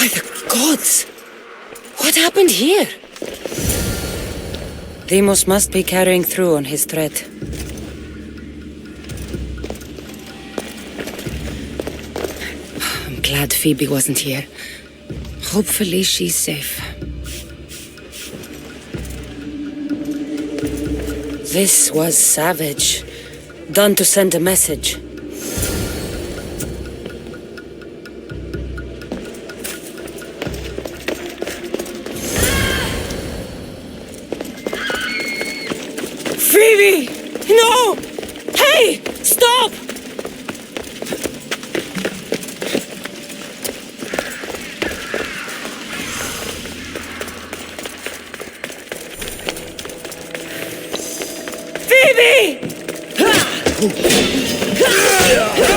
By the gods! What happened here? Deimos must be carrying through on his threat. I'm glad Phoebe wasn't here. Hopefully she's safe. This was savage. Done to send a message. Phoebe! No! Hey! Stop! Phoebe! Come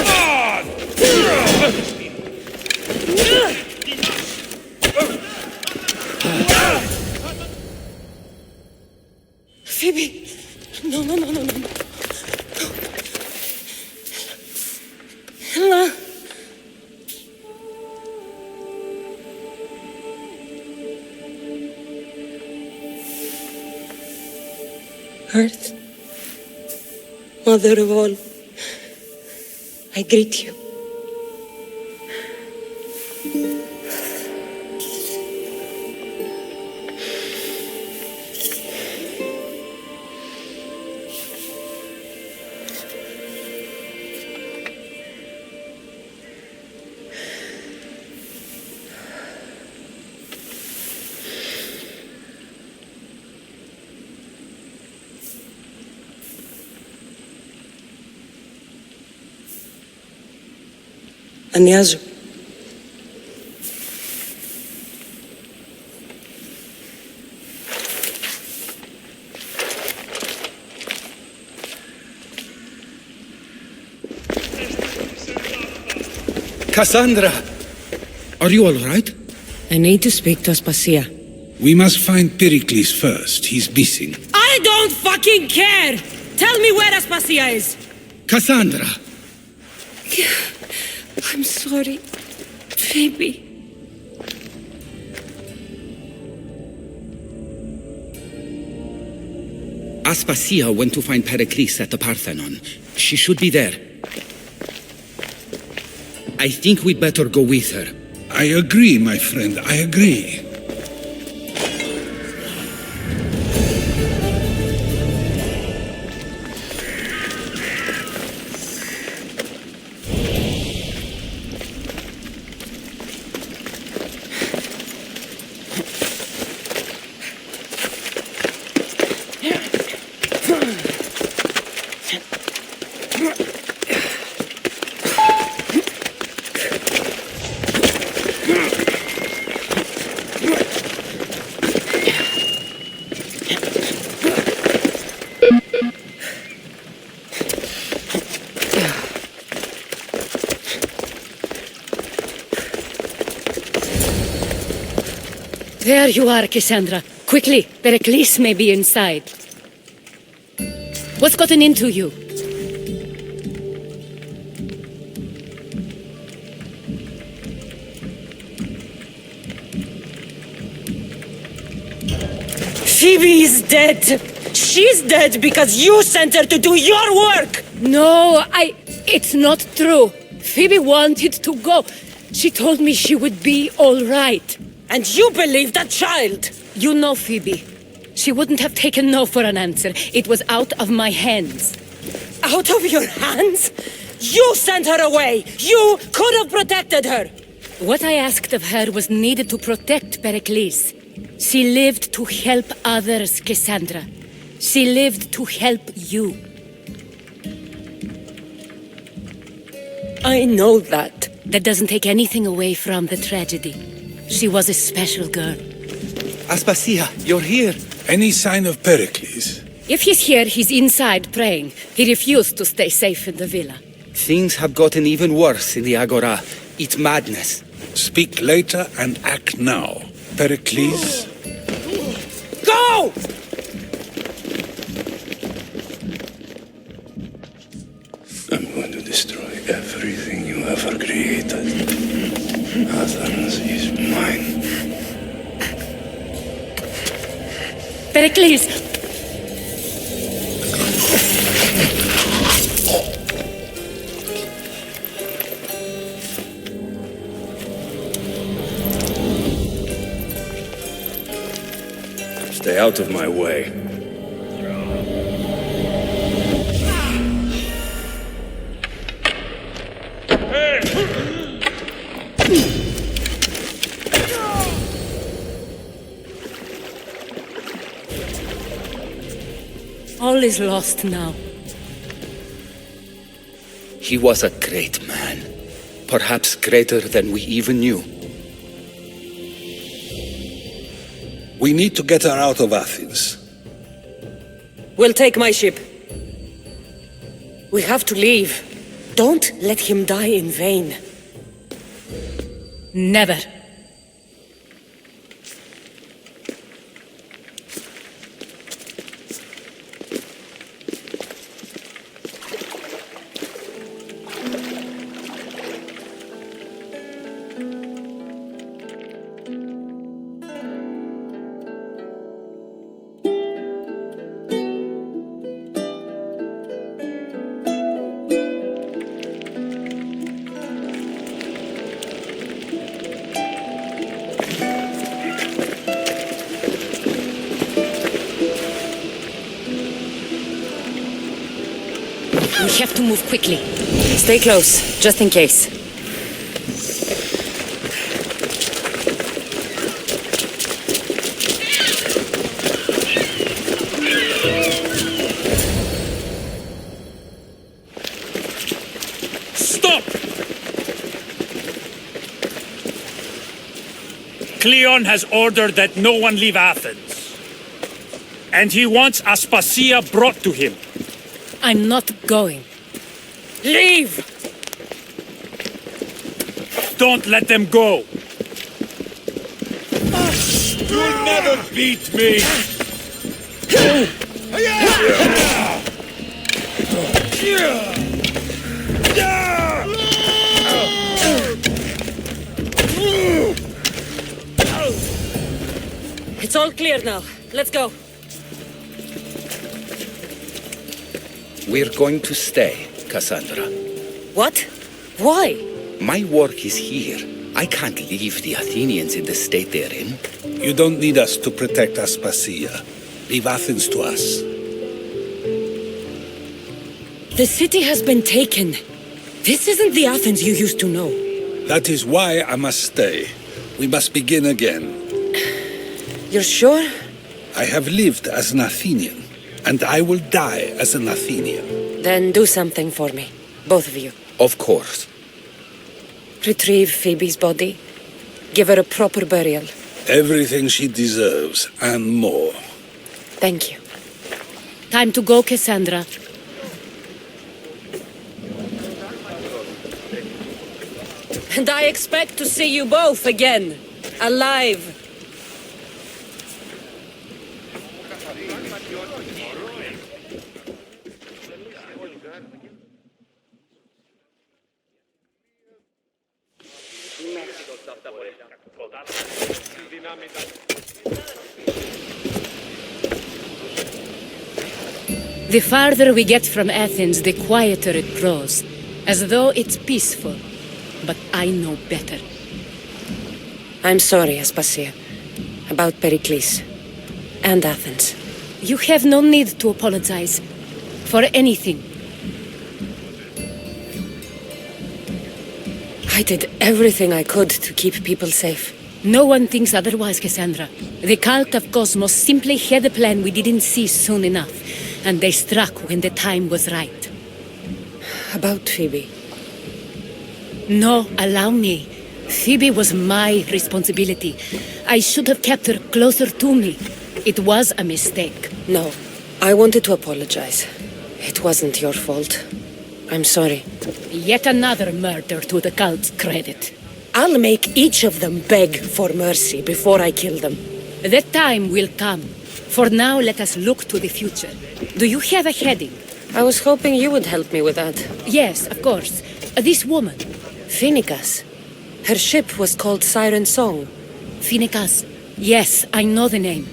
on! Phoebe! No. Ella. Earth, Mother of all, I greet you. Anyazu. Cassandra! Are you all right? I need to speak to Aspasia. We must find Pericles first. He's missing. I don't fucking care! Tell me where Aspasia is! Cassandra! I'm sorry, Phoebe. Aspasia went to find Pericles at the Parthenon. She should be there. I think we'd better go with her. I agree, my friend. I agree. There you are, Cassandra. Quickly, Pericles may be inside. What's gotten into you? Phoebe is dead! She's dead because you sent her to do your work! No, it's not true. Phoebe wanted to go. She told me she would be all right. And you believe that child? You know Phoebe. She wouldn't have taken no for an answer. It was out of my hands. Out of your hands? You sent her away! You could have protected her! What I asked of her was needed to protect Pericles. She lived to help others, Cassandra. She lived to help you. I know that. That doesn't take anything away from the tragedy. She was a special girl. Aspasia, you're here. Any sign of Pericles? If he's here, he's inside praying. He refused to stay safe in the villa. Things have gotten even worse in the Agora. It's madness. Speak later and act now. Pericles? Go! I'm going to destroy everything you ever created. Athens is mine. Pericles! Stay out of my way. All is lost now. He was a great man. Perhaps greater than we even knew. We need to get her out of Athens. We'll take my ship. We have to leave. Don't let him die in vain. Never. We have to move quickly. Stay close, just in case. Stop! Cleon has ordered that no one leave Athens. And he wants Aspasia brought to him. I'm not going. Leave! Don't let them go! You'll never beat me! It's all clear now. Let's go. We're going to stay, Cassandra. What? Why? My work is here. I can't leave the Athenians in the state they're in. You don't need us to protect Aspasia. Leave Athens to us. The city has been taken. This isn't the Athens you used to know. That is why I must stay. We must begin again. You're sure? I have lived as an Athenian, and I will die as an Athenian. Then do something for me. Both of you. Of course. Retrieve Phoebe's body. Give her a proper burial. Everything she deserves, and more. Thank you. Time to go, Cassandra. And I expect to see you both again. Alive. The farther we get from Athens, the quieter it grows, as though it's peaceful. But I know better. I'm sorry, Aspasia, about Pericles and Athens. You have no need to apologize for anything. I did everything I could to keep people safe. No one thinks otherwise, Cassandra. The cult of Cosmos simply had a plan we didn't see soon enough, and they struck when the time was right. About Phoebe. No, allow me. Phoebe was my responsibility. I should have kept her closer to me. It was a mistake. No, I wanted to apologize. It wasn't your fault. I'm sorry. Yet another murder to the cult's credit. I'll make each of them beg for mercy before I kill them. That time will come. For now, let us look to the future. Do you have a heading? I was hoping you would help me with that. Yes, of course. This woman. Phoenicus. Her ship was called Siren Song. Phoenicas. Yes, I know the name.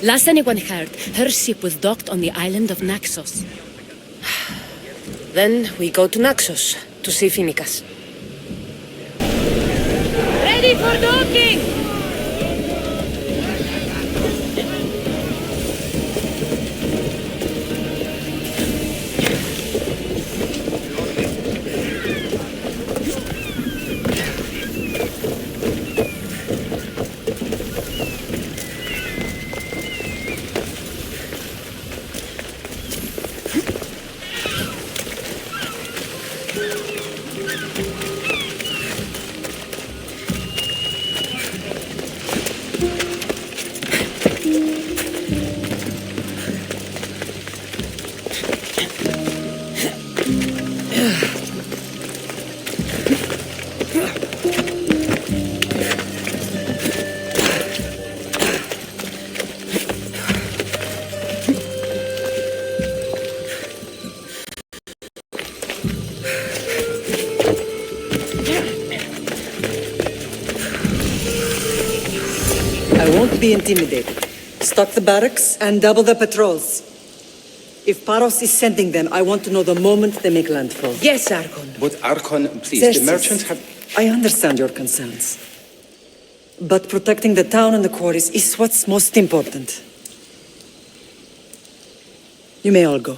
Last anyone heard, her ship was docked on the island of Naxos. Then we go to Naxos to see Phoenicas. Ready for docking! I won't be intimidated. Stock the barracks and double the patrols. If Paros is sending them, I want to know the moment they make landfall. Yes, Archon. But Archon, please, Xerxes, the merchants have... I understand your concerns. But protecting the town and the quarries is what's most important. You may all go.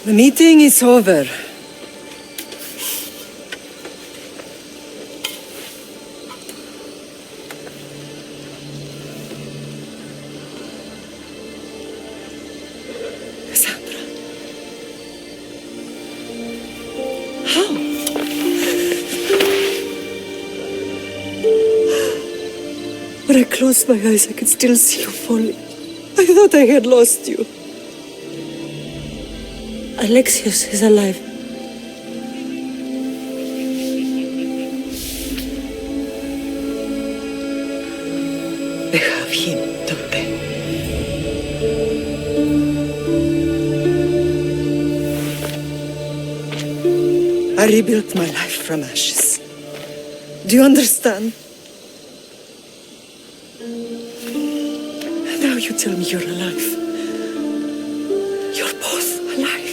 The meeting is over. Cassandra. How? When I closed my eyes, I could still see you falling. I thought I had lost you. Alexios is alive. They have him, don't they? I rebuilt my life from ashes. Do you understand? Now you tell me you're alive. You're both alive.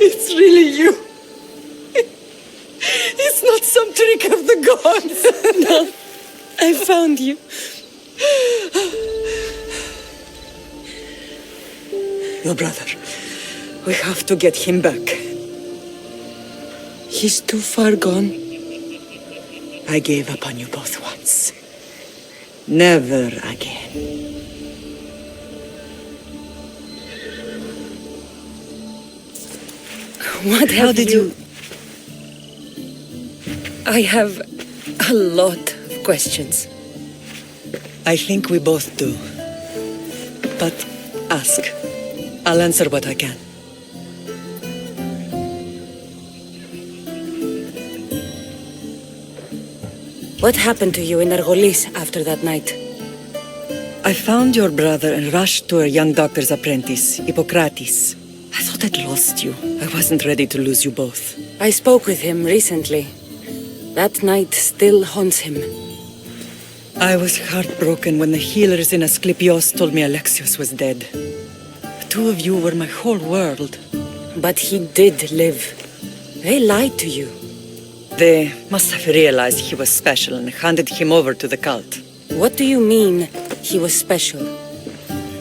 It's really you. It's not some trick of the gods. No, I found you. Your brother. We have to get him back. He's too far gone. I gave up on you both once. Never again. What How did you... I have a lot of questions. I think we both do. But ask. I'll answer what I can. What happened to you in Argolis after that night? I found your brother and rushed to a young doctor's apprentice, Hippocrates. I thought I'd lost you. I wasn't ready to lose you both. I spoke with him recently. That night still haunts him. I was heartbroken when the healers in Asclepios told me Alexios was dead. The two of you were my whole world. But he did live. They lied to you. They must have realized he was special and handed him over to the cult. What do you mean, he was special?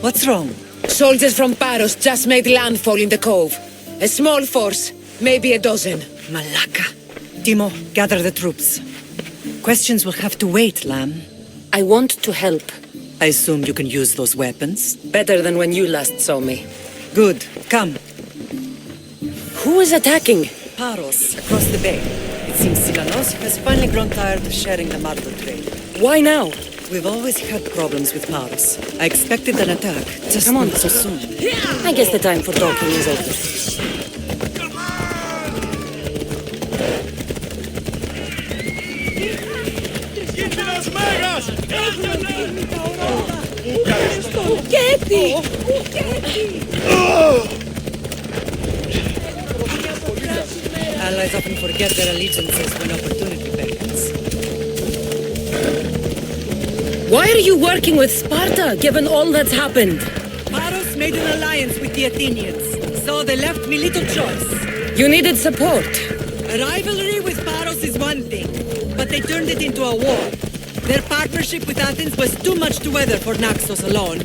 What's wrong? Soldiers from Paros just made landfall in the cove. A small force, maybe a dozen. Malaka. Timo, gather the troops. Questions will have to wait, Lamb. I want to help. I assume you can use those weapons? Better than when you last saw me. Good. Come. Who is attacking? Paros, across the bay. It seems Silanos has finally grown tired of sharing the marble trade. Why now? We've always had problems with Paros. I expected an attack, just Come on. not so soon. I guess the time for talking is over. Allies often forget their allegiances when opportunity beckons. Why are you working with Sparta, given all that's happened? Paros made an alliance with the Athenians, so they left me little choice. You needed support. A rivalry with Paros is one thing, but they turned it into a war. Their partnership with Athens was too much to weather for Naxos alone.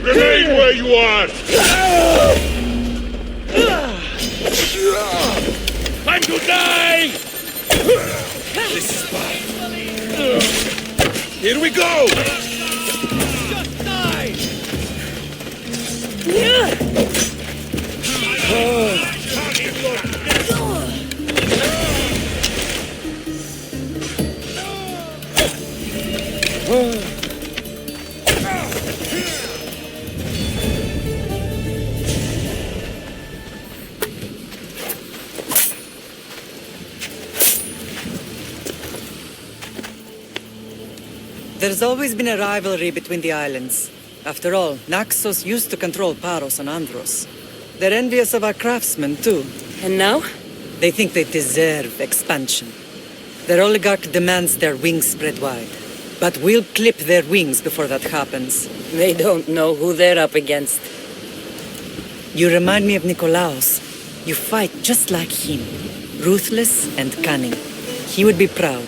Remain where you are! Time to die! This is fine. Here we go! Just die! There's always been a rivalry between the islands. After all, Naxos used to control Paros and Andros. They're envious of our craftsmen, too. And now? They think they deserve expansion. Their oligarch demands their wings spread wide. But we'll clip their wings before that happens. They don't know who they're up against. You remind me of Nikolaos. You fight just like him. Ruthless and cunning. He would be proud.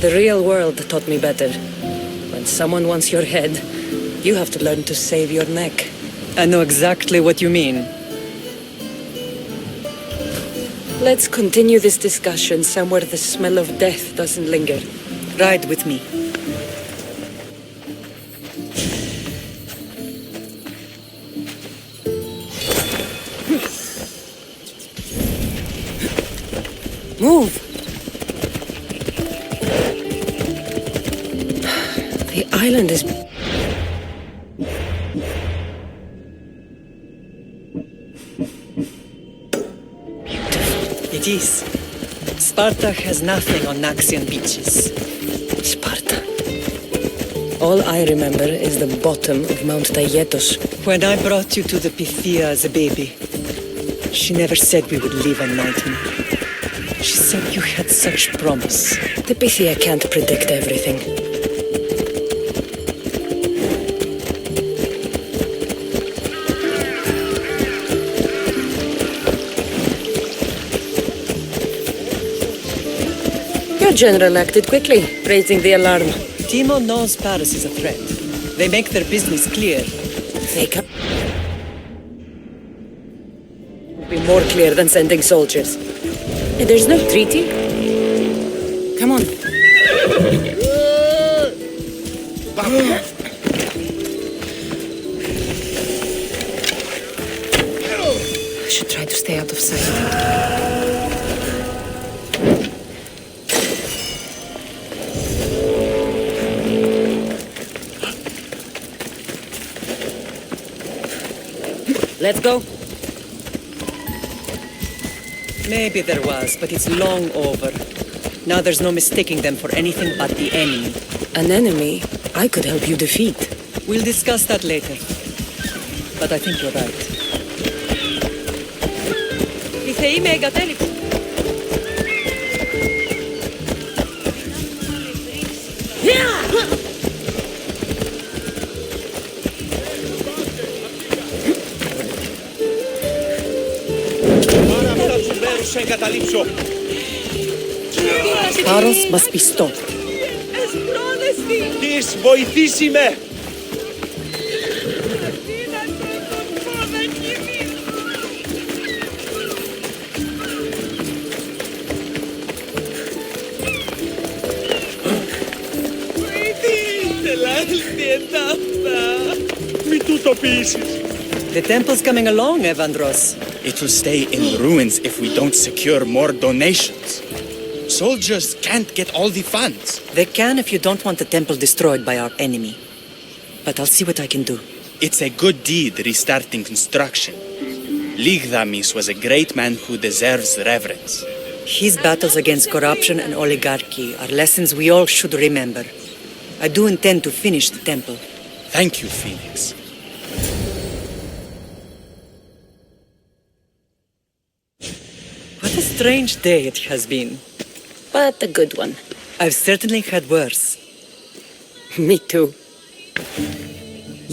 The real world taught me better. When someone wants your head, you have to learn to save your neck. I know exactly what you mean. Let's continue this discussion somewhere the smell of death doesn't linger. Ride with me. Move! The island is... It is. Sparta has nothing on Naxian beaches. Sparta. All I remember is the bottom of Mount Taygetos. When I brought you to the Pythia as a baby, she never said we would live a nightmare. She said you had such promise. The Pythia can't predict everything. Your general acted quickly, raising the alarm. Timo knows Paris is a threat. They make their business clear. They can be more clear than sending soldiers. There's no treaty. Come on. I should try to stay out of sight. Let's go. Maybe there was, but it's long over. Now there's no mistaking them for anything but the enemy. An enemy I could help you defeat. We'll discuss that later. But I think you're right. Η θεή με εγκατέλειψε. Paros must be stopped. Της, βοηθήσει με! Μην τούτο πείσεις. The temple's coming along, Evandros. It will stay in ruins if we don't secure more donations. Soldiers can't get all the funds. They can if you don't want the temple destroyed by our enemy. But I'll see what I can do. It's a good deed restarting construction. Ligdamis was a great man who deserves reverence. His battles against corruption and oligarchy are lessons we all should remember. I do intend to finish the temple. Thank you, Phoenix. What a strange day it has been. But a good one. I've certainly had worse. Me too.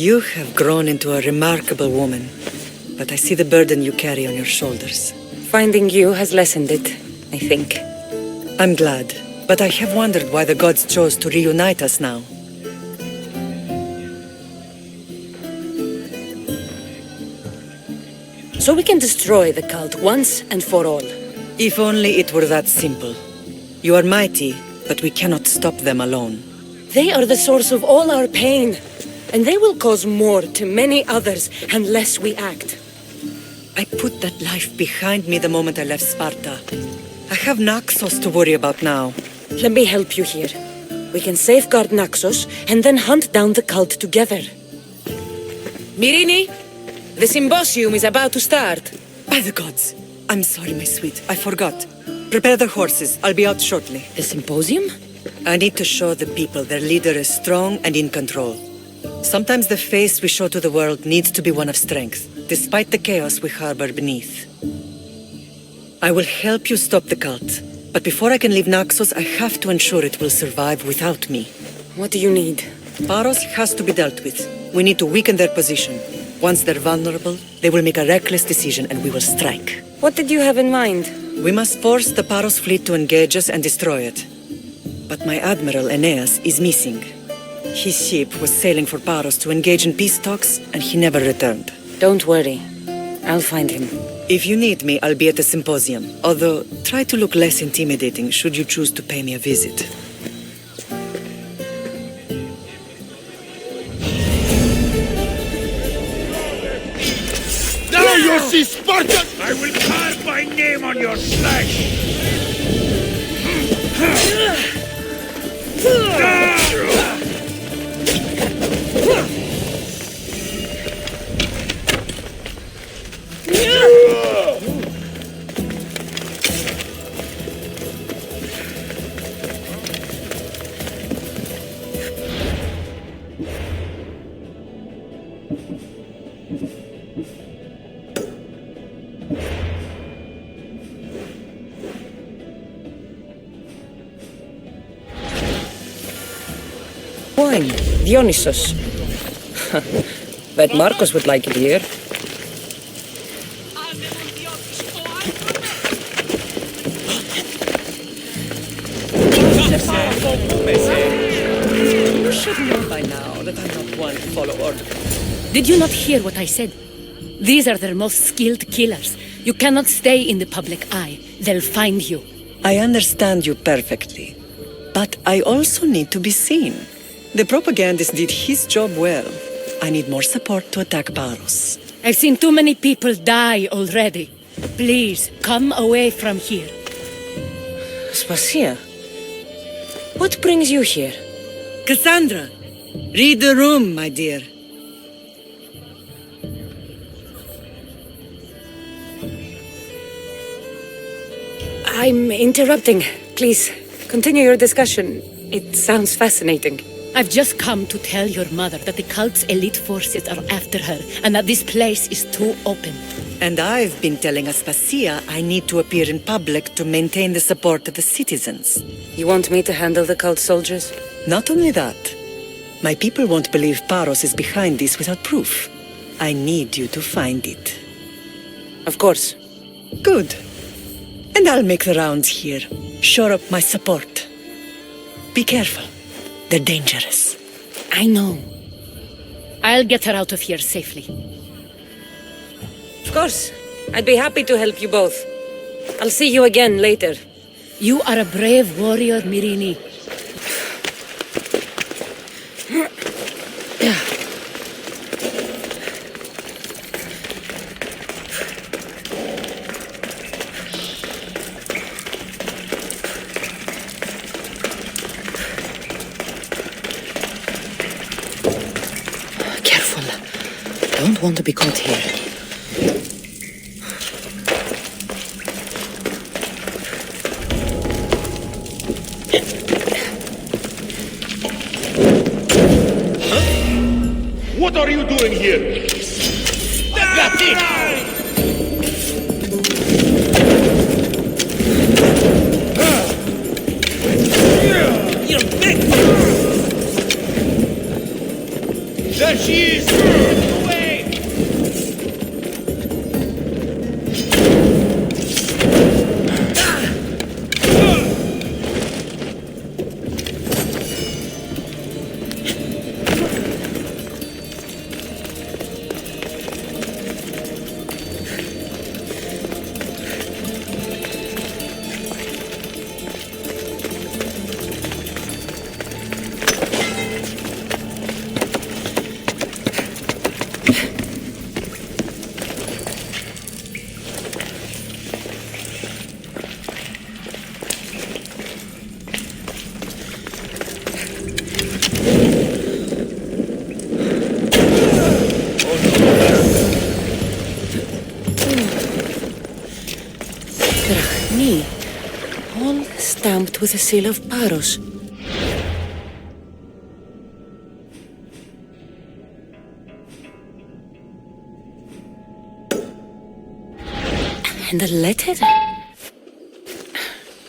You have grown into a remarkable woman, but I see the burden you carry on your shoulders. Finding you has lessened it, I think. I'm glad, but I have wondered why the gods chose to reunite us now. So we can destroy the cult once and for all. If only it were that simple. You are mighty, but we cannot stop them alone. They are the source of all our pain, and they will cause more to many others unless we act. I put that life behind me the moment I left Sparta. I have Naxos to worry about now. Let me help you here. We can safeguard Naxos and then hunt down the cult together. Mirini, the symposium is about to start. By the gods! I'm sorry, my sweet. I forgot. Prepare the horses. I'll be out shortly. The symposium? I need to show the people their leader is strong and in control. Sometimes the face we show to the world needs to be one of strength, despite the chaos we harbor beneath. I will help you stop the cult, but before I can leave Naxos, I have to ensure it will survive without me. What do you need? Paros has to be dealt with. We need to weaken their position. Once they're vulnerable, they will make a reckless decision and we will strike. What did you have in mind? We must force the Paros fleet to engage us and destroy it. But my admiral, Aeneas, is missing. His ship was sailing for Paros to engage in peace talks, and he never returned. Don't worry. I'll find him. If you need me, I'll be at the symposium. Although, try to look less intimidating should you choose to pay me a visit. Now you see Spartans! I will carve my name on your flesh! Wine. Dionysos. Bet Marcos would like it here. You should know by now that I'm not one to follow orders. Did you not hear what I said? These are their most skilled killers. You cannot stay in the public eye. They'll find you. I understand you perfectly. But I also need to be seen. The propagandist did his job well. I need more support to attack Paros. I've seen too many people die already. Please, come away from here. Spasia, what brings you here? Cassandra, read the room, my dear. I'm interrupting. Please, continue your discussion. It sounds fascinating. I've just come to tell your mother that the cult's elite forces are after her, and that this place is too open. And I've been telling Aspasia I need to appear in public to maintain the support of the citizens. You want me to handle the cult soldiers? Not only that, my people won't believe Paros is behind this without proof. I need you to find it. Of course. Good. And I'll make the rounds here. Shore up my support. Be careful. They're dangerous. I know. I'll get her out of here safely. Of course. I'd be happy to help you both. I'll see you again later. You are a brave warrior, Mirini. Careful. Don't want to be caught here. What are you doing here? That's it! There she is! Away! Me, all stamped with the seal of Paros. And a letter?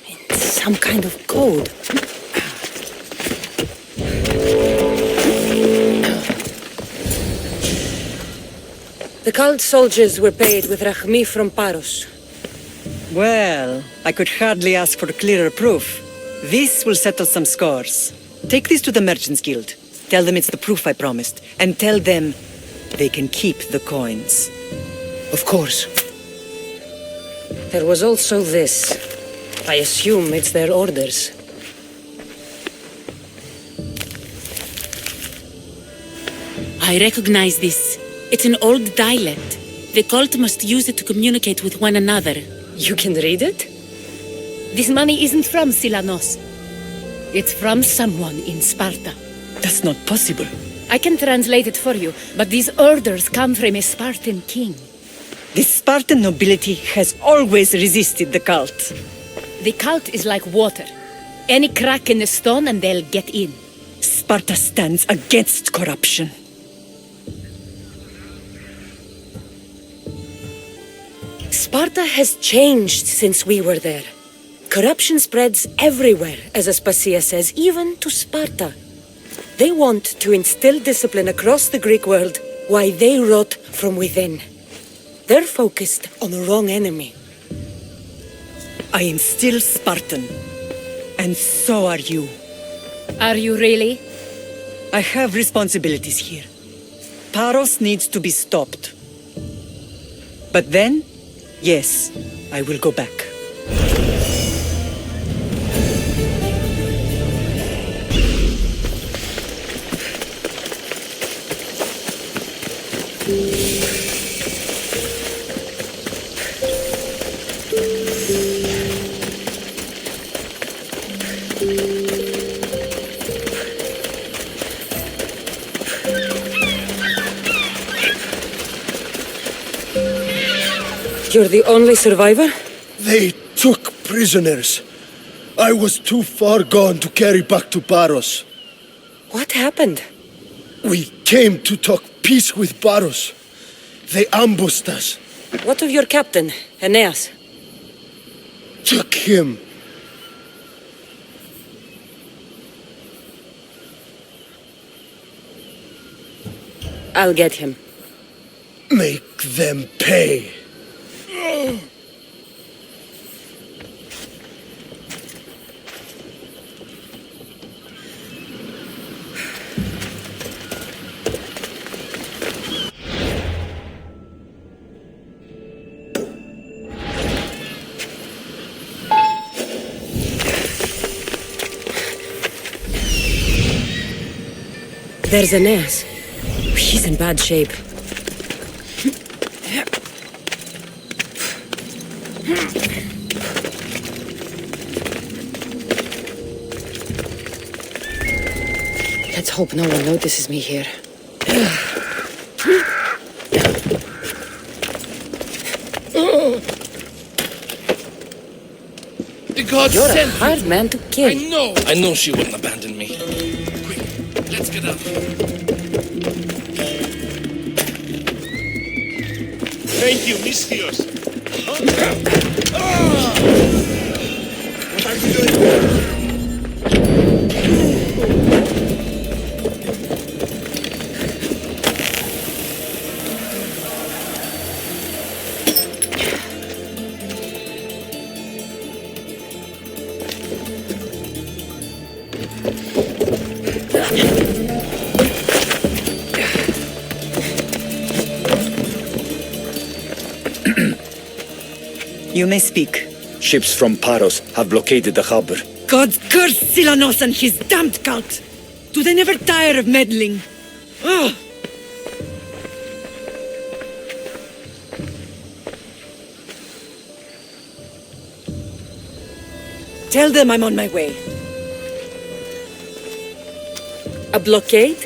In some kind of code. The cult soldiers were paid with Rahmi from Paros. Well, I could hardly ask for clearer proof. This will settle some scores. Take this to the Merchants Guild. Tell them it's the proof I promised. And tell them they can keep the coins. Of course. There was also this. I assume it's their orders. I recognize this. It's an old dialect. The cult must use it to communicate with one another. You can read it? This money isn't from Silanos. It's from someone in Sparta. That's not possible. I can translate it for you, but these orders come from a Spartan king. The Spartan nobility has always resisted the cult. The cult is like water. Any crack in the stone and they'll get in. Sparta stands against corruption. Sparta has changed since we were there. Corruption spreads everywhere, as Aspasia says, even to Sparta. They want to instill discipline across the Greek world while they rot from within. They're focused on the wrong enemy. I am still Spartan. And so are you. Are you really? I have responsibilities here. Paros needs to be stopped. But then, yes, I will go back. You're the only survivor? They took prisoners. I was too far gone to carry back to Paros. What happened? We came to talk peace with Paros. They ambushed us. What of your captain, Aeneas? Took him. I'll get him. Make them pay. There's Aeneas. He's in bad shape. Let's hope no one notices me here. The gods You're a sent hard man to kill. I know she wouldn't abandon me. Quick, let's get out. Thank you, Mistios. What are you doing? You may speak. Ships from Paros have blockaded the harbor. God curse Silanos and his damned cult! Do they never tire of meddling? Ugh! Tell them I'm on my way. A blockade?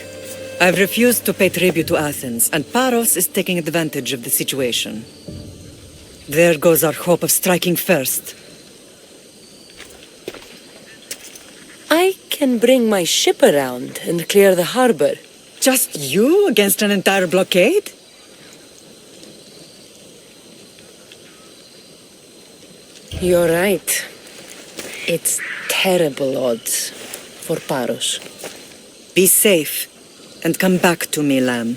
I've refused to pay tribute to Athens, and Paros is taking advantage of the situation. There goes our hope of striking first. I can bring my ship around and clear the harbor. Just you against an entire blockade? You're right. It's terrible odds for Paros. Be safe, and come back to me, lamb.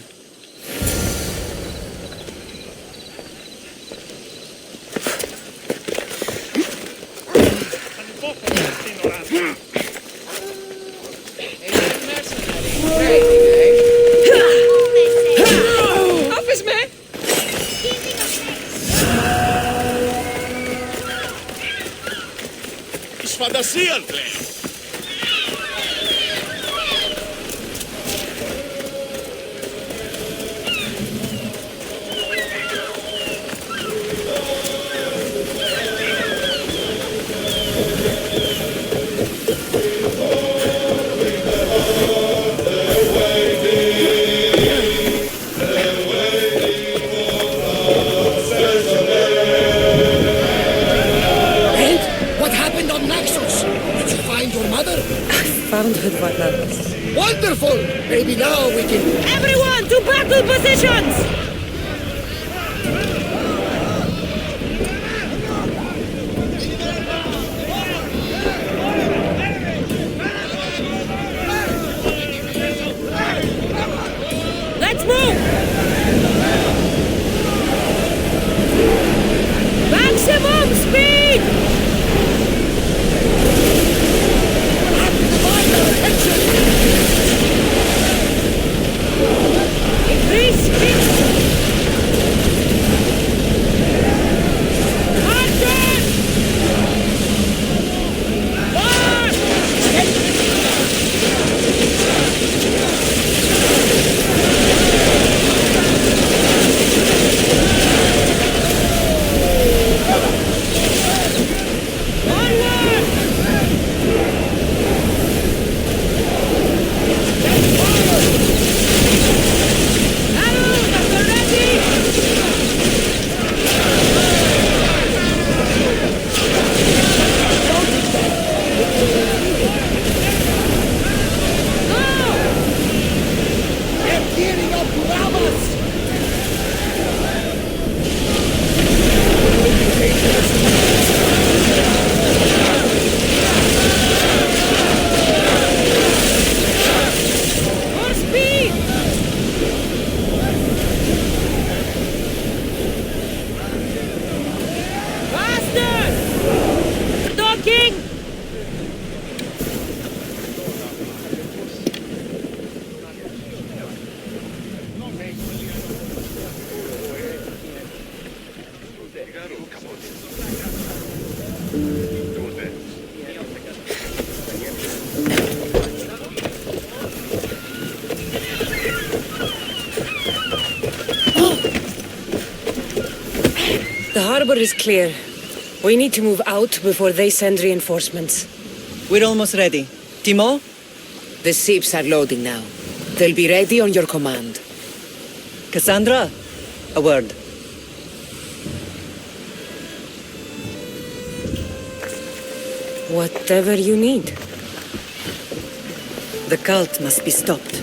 Φαντασία, λέει. Found her bananas. Wonderful! Maybe now we can... Everyone to battle positions! Let's move! Maximum speed! Increase speed! harbor is clear. We need to move out before they send reinforcements. We're almost ready. Timo? The ships are loading now. They'll be ready on your command. Cassandra? A word. Whatever you need. The cult must be stopped.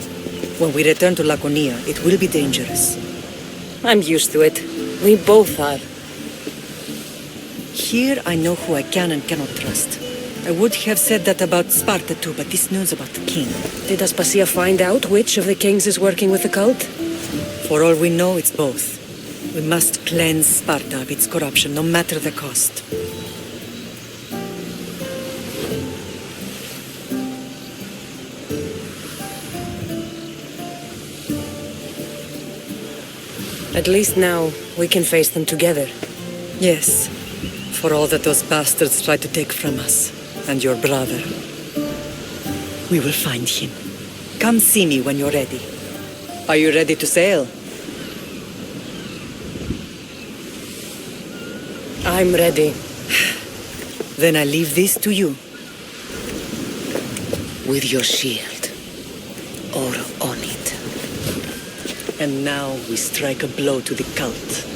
When we return to Laconia, it will be dangerous. I'm used to it. We both are. Here I know who I can and cannot trust. I would have said that about Sparta too, but this news about the king. Did Aspasia find out which of the kings is working with the cult? For all we know, it's both. We must cleanse Sparta of its corruption, no matter the cost. At least now, we can face them together. Yes. For all that those bastards tried to take from us. And your brother. We will find him. Come see me when you're ready. Are you ready to sail? I'm ready. Then I leave this to you. With your shield. Or on it. And now we strike a blow to the cult.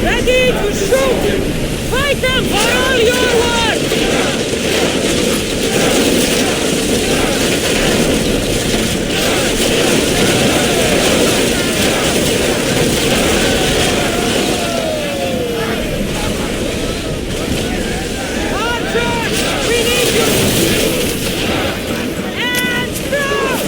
Ready to shoot! Fight them for all your worth! Archers! We need you! And through!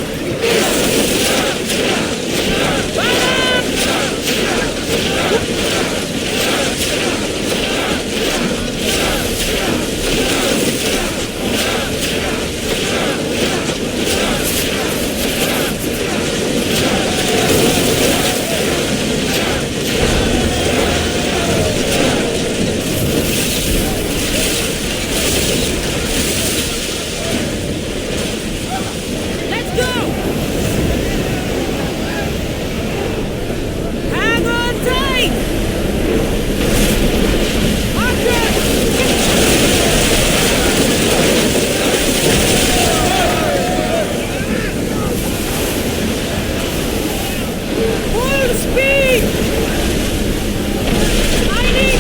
Let's go! Hang on tight! Full speed! I need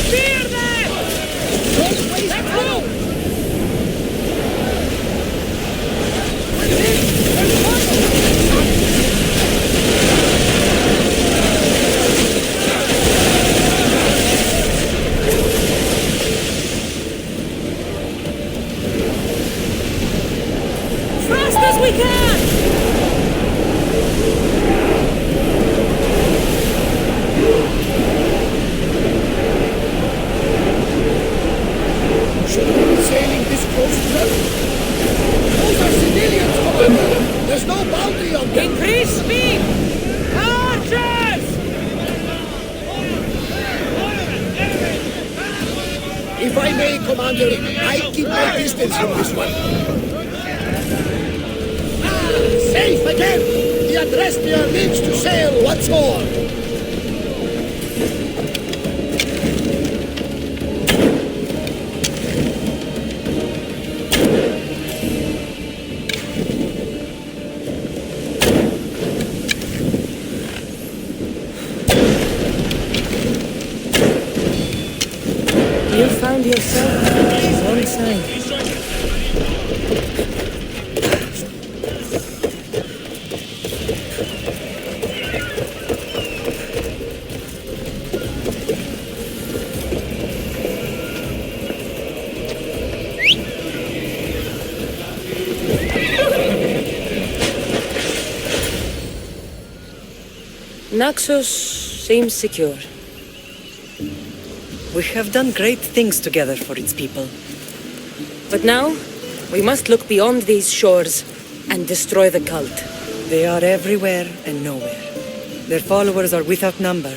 Spear them! Let's go! Fast as we can! Should we be sailing this close to them? Those are civilians, Commander! There's no bounty on them! Increase speed! Archers! If I may, Commander, I keep my distance from this one. Safe again! The Adrestia needs to sail once more! You found yourself one side. Naxos seems secure. We have done great things together for its people. But now, we must look beyond these shores and destroy the cult. They are everywhere and nowhere. Their followers are without number.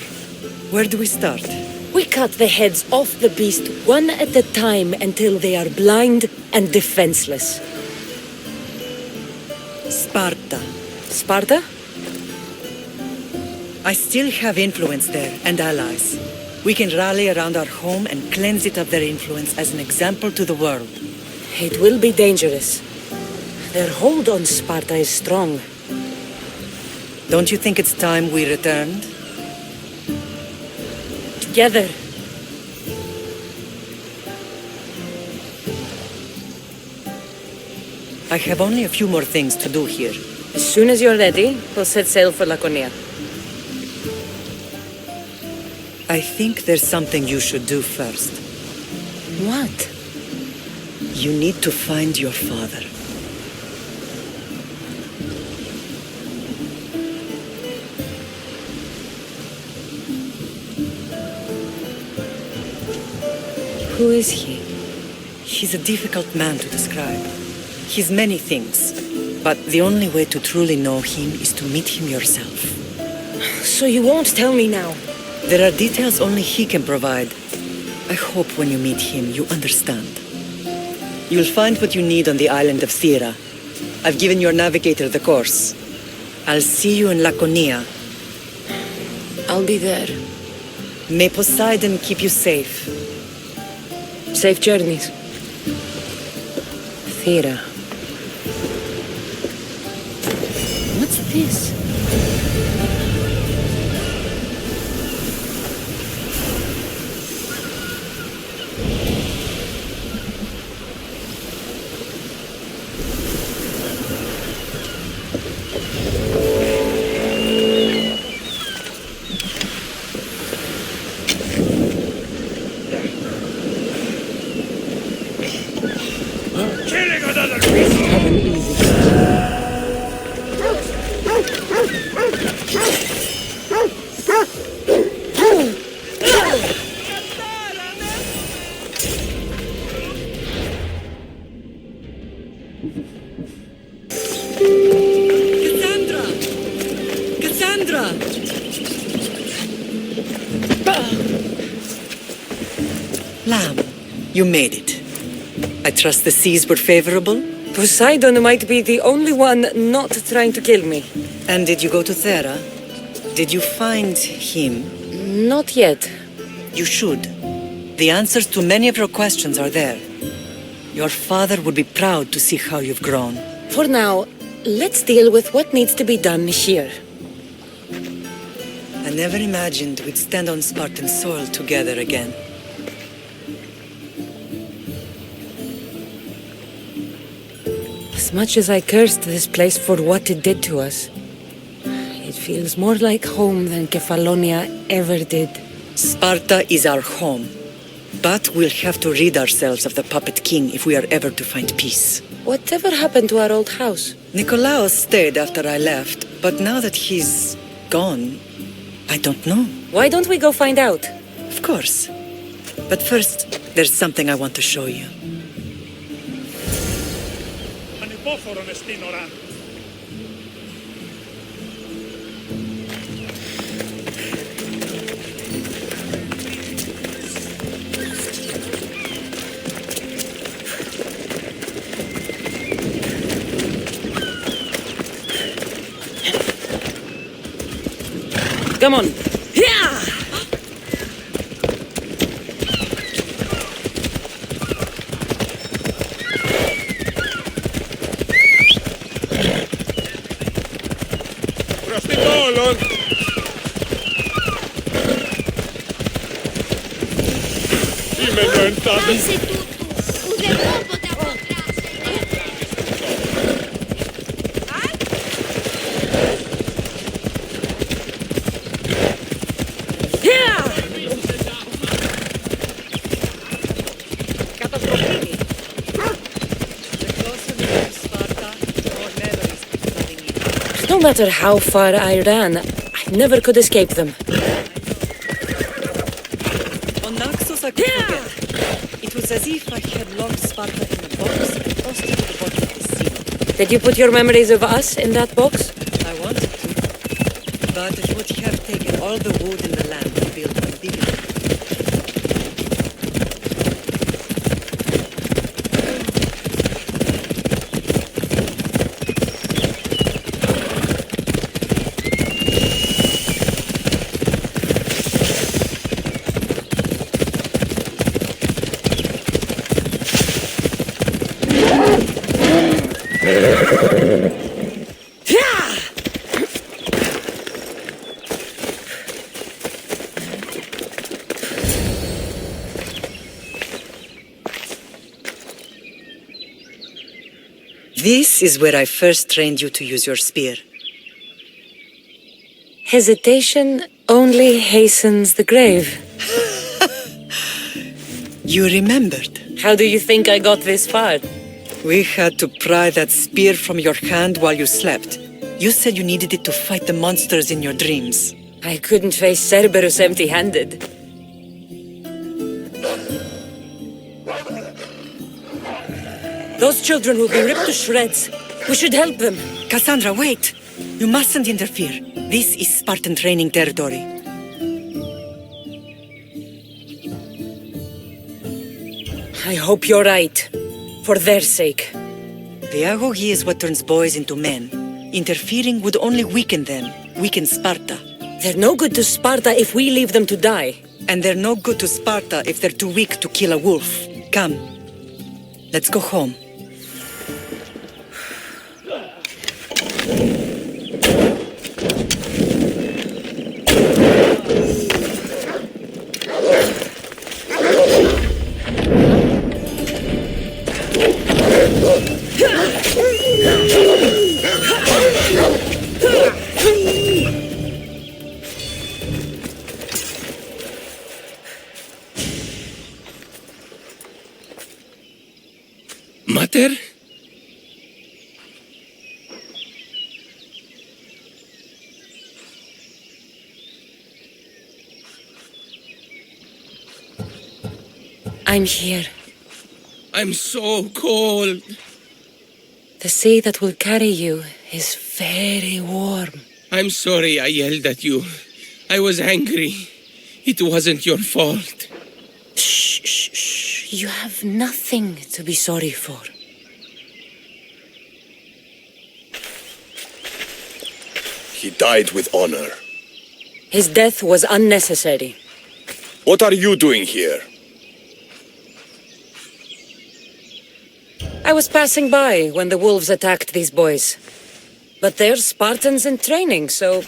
Where do we start? We cut the heads off the beast one at a time until they are blind and defenseless. Sparta. Sparta? I still have influence there, and allies. We can rally around our home and cleanse it of their influence as an example to the world. It will be dangerous. Their hold on Sparta is strong. Don't you think it's time we returned? Together. I have only a few more things to do here. As soon as you're ready, we'll set sail for Laconia. I think there's something you should do first. What? You need to find your father. Who is he? He's a difficult man to describe. He's many things, but the only way to truly know him is to meet him yourself. So you won't tell me now? There are details only he can provide. I hope when you meet him, you understand. You'll find what you need on the island of Thera. I've given your navigator the course. I'll see you in Laconia. I'll be there. May Poseidon keep you safe. Safe journeys. Thera. What's this? Killing another beast! Cassandra! Cassandra! Lamb, you made it. I trust the seas were favorable? Poseidon might be the only one not trying to kill me. And did you go to Thera? Did you find him? Not yet. You should. The answers to many of your questions are there. Your father would be proud to see how you've grown. For now, let's deal with what needs to be done here. I never imagined we'd stand on Spartan soil together again. As much as I cursed this place for what it did to us, it feels more like home than Kefalonia ever did. Sparta is our home. But we'll have to rid ourselves of the puppet king if we are ever to find peace. Whatever happened to our old house? Nikolaos stayed after I left, but now that he's gone, I don't know. Why don't we go find out? Of course. But first, there's something I want to show you. Come on. Yeah! No matter how far I ran, I never could escape them. On Naxos, I could forget. It was as if I had locked Sparta in a box and tossed it to the bottom of the sea. Did you put your memories of us in that box? I wanted to, but it would have taken all the wood in the land to build one big enough. This is where I first trained you to use your spear. Hesitation only hastens the grave. You remembered. How do you think I got this far? We had to pry that spear from your hand while you slept. You said you needed it to fight the monsters in your dreams. I couldn't face Cerberus empty-handed. Those children will be ripped to shreds. We should help them. Cassandra, wait! You mustn't interfere. This is Spartan training territory. I hope you're right. For their sake. The Agogi is what turns boys into men. Interfering would only weaken them, weaken Sparta. They're no good to Sparta if we leave them to die. And they're no good to Sparta if they're too weak to kill a wolf. Come, let's go home. Mater? I'm here. I'm so cold. The sea that will carry you is very warm. I'm sorry I yelled at you. I was angry. It wasn't your fault. Shh, shh, shh. You have nothing to be sorry for. He died with honor. His death was unnecessary. What are you doing here? I was passing by when the wolves attacked these boys. But they're Spartans in training, so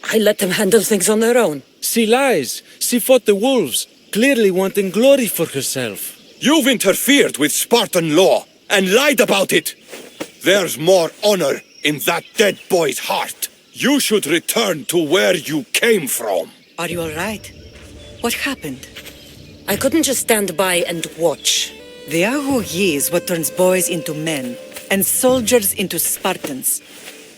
I let them handle things on their own. She lies. She fought the wolves, clearly wanting glory for herself. You've interfered with Spartan law and lied about it. There's more honor in that dead boy's heart. You should return to where you came from. Are you all right? What happened? I couldn't just stand by and watch. The Agogi is what turns boys into men, and soldiers into Spartans.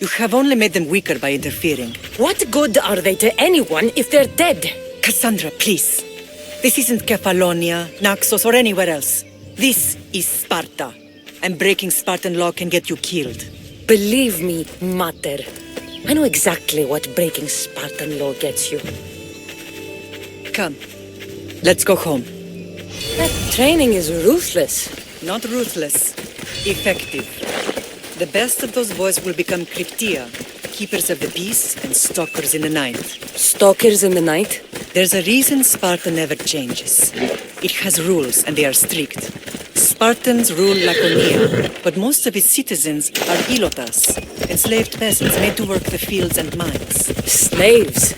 You have only made them weaker by interfering. What good are they to anyone if they're dead? Cassandra, please. This isn't Kefalonia, Naxos, or anywhere else. This is Sparta, and breaking Spartan law can get you killed. Believe me, Mater. I know exactly what breaking Spartan law gets you. Come, let's go home. That training is ruthless. Not ruthless, effective. The best of those boys will become Cryptia, keepers of the peace and stalkers in the night. Stalkers in the night? There's a reason Sparta never changes. It has rules, and they are strict. Spartans rule Laconia, but most of its citizens are ilotas, enslaved peasants made to work the fields and mines. Slaves?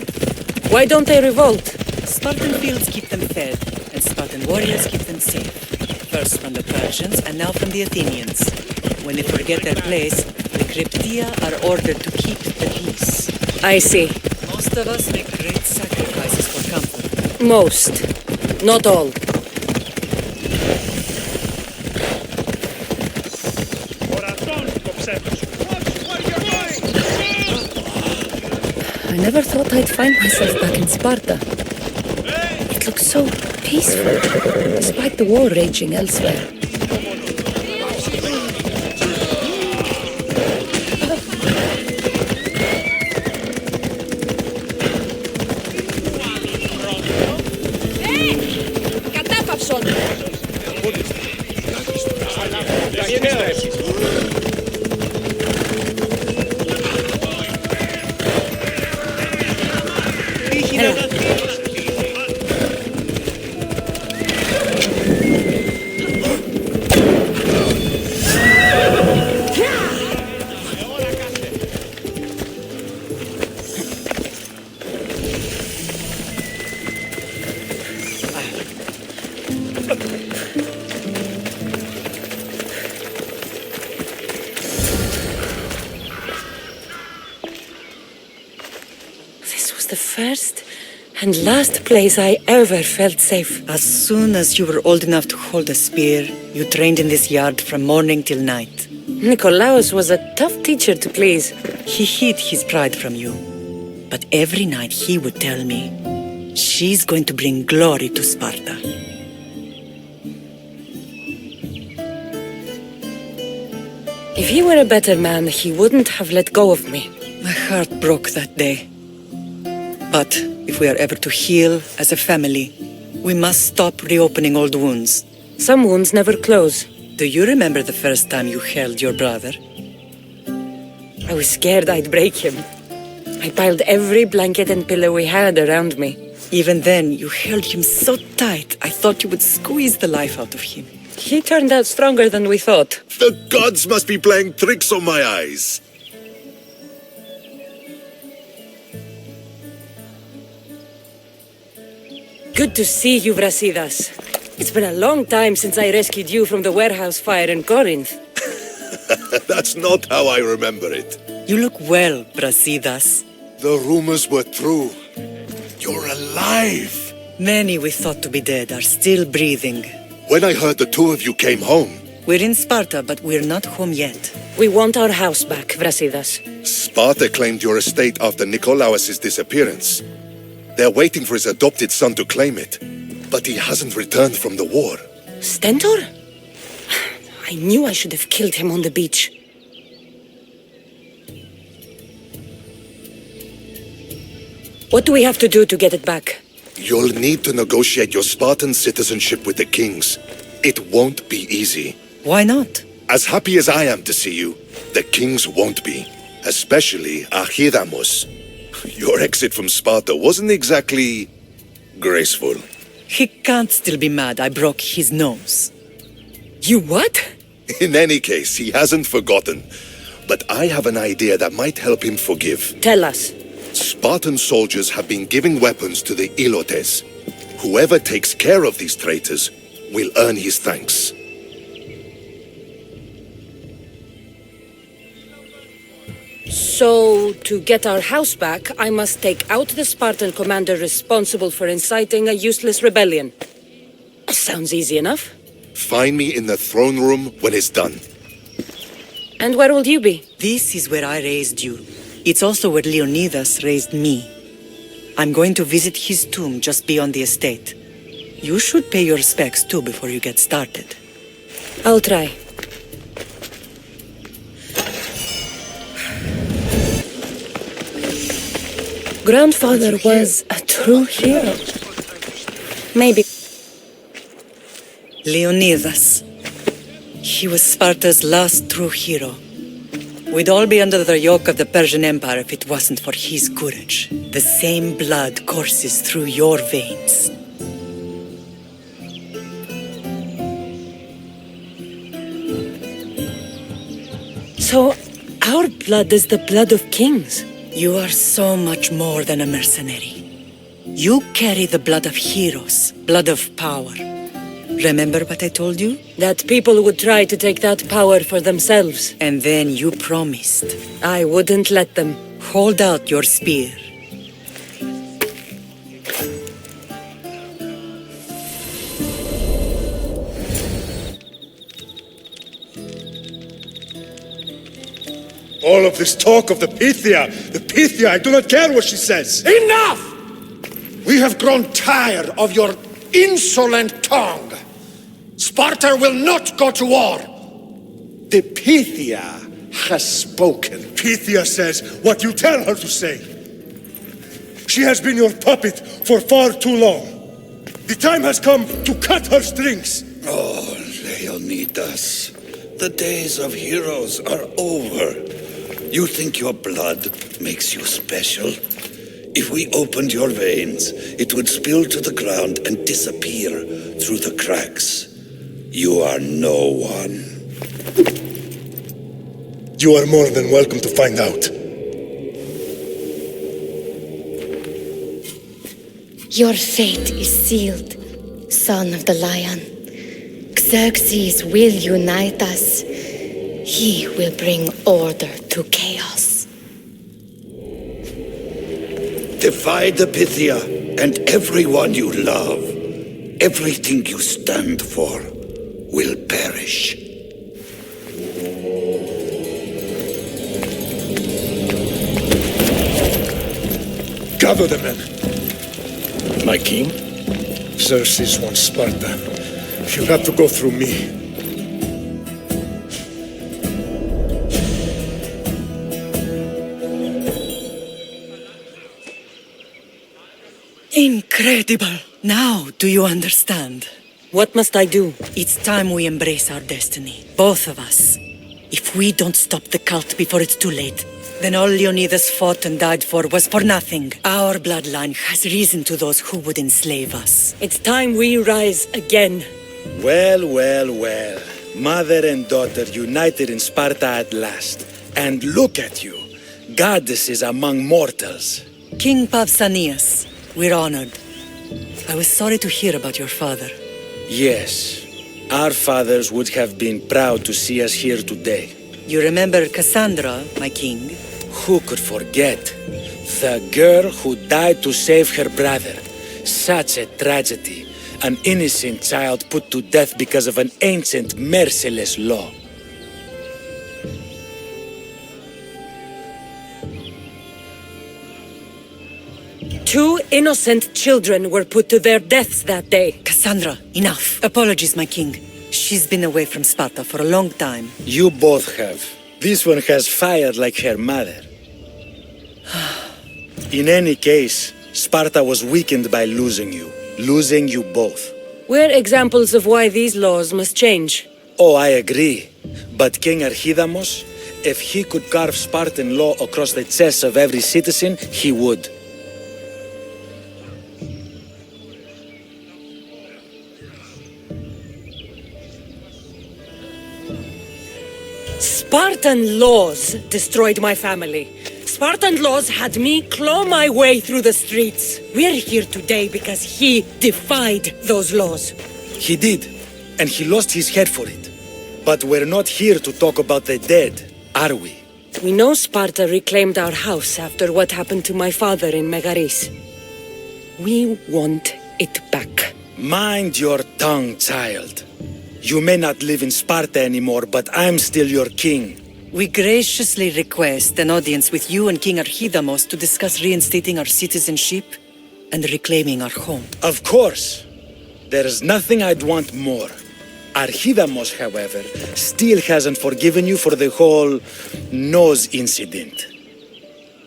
Why don't they revolt? Spartan fields keep them fed, and Spartan warriors keep them safe. First from the Persians, and now from the Athenians. When they forget their place, the Cryptia are ordered to keep the peace. I see. Most of us make great sacrifices for comfort. Most. Not all. never thought I'd find myself back in Sparta. It looks so peaceful, despite the war raging elsewhere. The first and last place I ever felt safe. As soon as you were old enough to hold a spear, you trained in this yard from morning till night. Nikolaos was a tough teacher to please. He hid his pride from you. But every night he would tell me, she's going to bring glory to Sparta. If he were a better man, he wouldn't have let go of me. My heart broke that day. But if we are ever to heal as a family, we must stop reopening old wounds. Some wounds never close. Do you remember the first time you held your brother? I was scared I'd break him. I piled every blanket and pillow we had around me. Even then, you held him so tight, I thought you would squeeze the life out of him. He turned out stronger than we thought. The gods must be playing tricks on my eyes. Good to see you, Brasidas. It's been a long time since I rescued you from the warehouse fire in Corinth. That's not how I remember it. You look well, Brasidas. The rumors were true. You're alive. Many we thought to be dead are still breathing. When I heard the two of you came home... We're in Sparta, but we're not home yet. We want our house back, Brasidas. Sparta claimed your estate after Nikolaos' disappearance. They're waiting for his adopted son to claim it. But he hasn't returned from the war. Stentor? I knew I should have killed him on the beach. What do we have to do to get it back? You'll need to negotiate your Spartan citizenship with the kings. It won't be easy. Why not? As happy as I am to see you, the kings won't be. Especially Archidamos. Your exit from Sparta wasn't exactly... graceful. He can't still be mad I broke his nose. You what? In any case, he hasn't forgotten. But I have an idea that might help him forgive. Tell us. Spartan soldiers have been giving weapons to the Ilotes. Whoever takes care of these traitors will earn his thanks. So, to get our house back, I must take out the Spartan commander responsible for inciting a useless rebellion. Sounds easy enough. Find me in the throne room when it's done. And where will you be? This is where I raised you. It's also where Leonidas raised me. I'm going to visit his tomb just beyond the estate. You should pay your respects too before you get started. I'll try. Grandfather was a true hero. Maybe. Leonidas. He was Sparta's last true hero. We'd all be under the yoke of the Persian Empire if it wasn't for his courage. The same blood courses through your veins. So, our blood is the blood of kings. You are so much more than a mercenary. You carry the blood of heroes, blood of power. Remember what I told you? That people would try to take that power for themselves. And then you promised. I wouldn't let them. Hold out your spear. All of this talk of the Pythia, I do not care what she says. Enough! We have grown tired of your insolent tongue. Sparta will not go to war. The Pythia has spoken. Pythia says what you tell her to say. She has been your puppet for far too long. The time has come to cut her strings. Oh, Leonidas, the days of heroes are over. You think your blood makes you special? If we opened your veins, it would spill to the ground and disappear through the cracks. You are no one. You are more than welcome to find out. Your fate is sealed, son of the lion. Xerxes will unite us. He will bring order to chaos. Defy the Pythia and everyone you love. Everything you stand for will perish. Gather the men. My king? Xerxes wants Sparta. You'll have to go through me. Incredible! Now do you understand? What must I do? It's time we embrace our destiny, both of us. If we don't stop the cult before it's too late, then all Leonidas fought and died for was for nothing. Our bloodline has risen to those who would enslave us. It's time we rise again. Well, well, well. Mother and daughter united in Sparta at last. And look at you, goddesses among mortals. King Pausanias, we're honored. I was sorry to hear about your father. Yes, our fathers would have been proud to see us here today. You remember Cassandra, my king? Who could forget? The girl who died to save her brother. Such a tragedy. An innocent child put to death because of an ancient, merciless law. Two innocent children were put to their deaths that day. Cassandra, enough. Apologies, my king. She's been away from Sparta for a long time. You both have. This one has fired like her mother. In any case, Sparta was weakened by losing you both. We're examples of why these laws must change. Oh, I agree. But King Archidamos, if he could carve Spartan law across the chests of every citizen, he would. Spartan laws destroyed my family. Spartan laws had me claw my way through the streets. We're here today because he defied those laws. He did, and he lost his head for it. But we're not here to talk about the dead, are we? We know Sparta reclaimed our house after what happened to my father in Megaris. We want it back. Mind your tongue, child. You may not live in Sparta anymore, but I'm still your king. We graciously request an audience with you and King Archidamos to discuss reinstating our citizenship and reclaiming our home. Of course. There's nothing I'd want more. Archidamos, however, still hasn't forgiven you for the whole nose incident.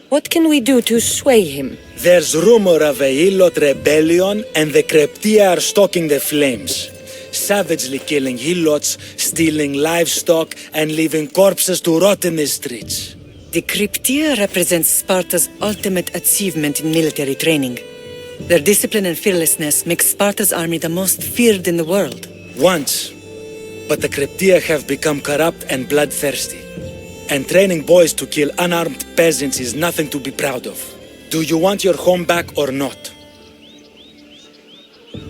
What can we do to sway him? There's rumor of a Helot rebellion, and the Kryptia are stalking the flames. Savagely killing Helots, stealing livestock, and leaving corpses to rot in the streets. The Kryptia represents Sparta's ultimate achievement in military training. Their discipline and fearlessness make Sparta's army the most feared in the world. Once. But the Kryptia have become corrupt and bloodthirsty. And training boys to kill unarmed peasants is nothing to be proud of. Do you want your home back or not?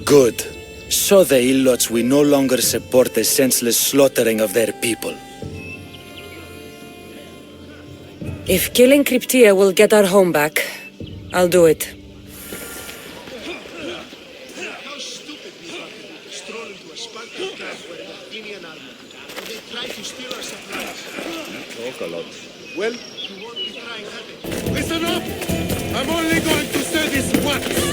Good. So the Helots will no longer support the senseless slaughtering of their people. If killing Kryptia will get our home back, I'll do it. How stupid we are to stroll into a Spartan camp with an Athenian army. They try to steal our supplies. You talk a lot. Well, you won't be trying that. Listen up! I'm only going to say this once!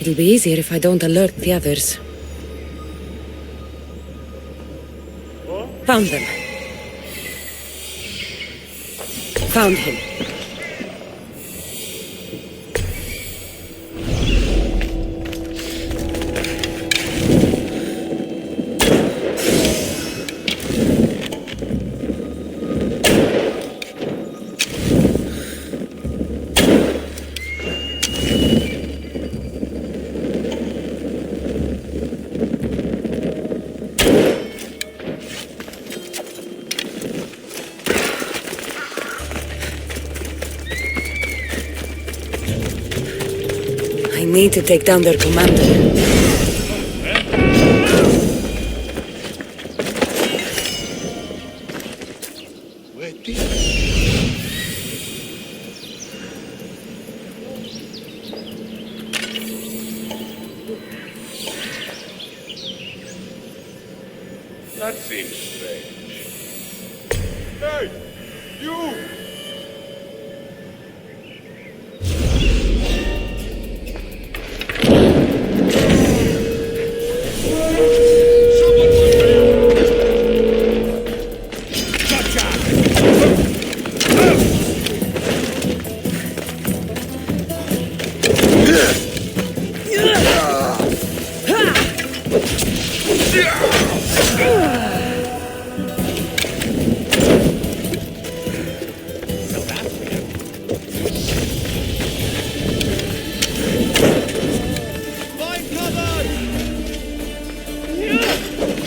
It'll be easier if I don't alert the others. Found them. Found him. I need to take down their commander. That seems strange. Hey! You!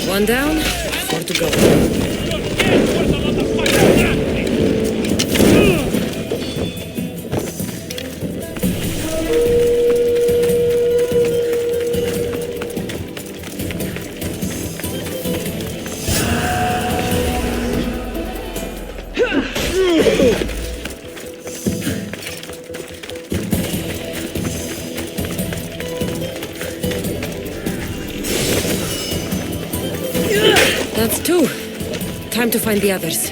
One down, 4 to go. That's 2. Time to find the others.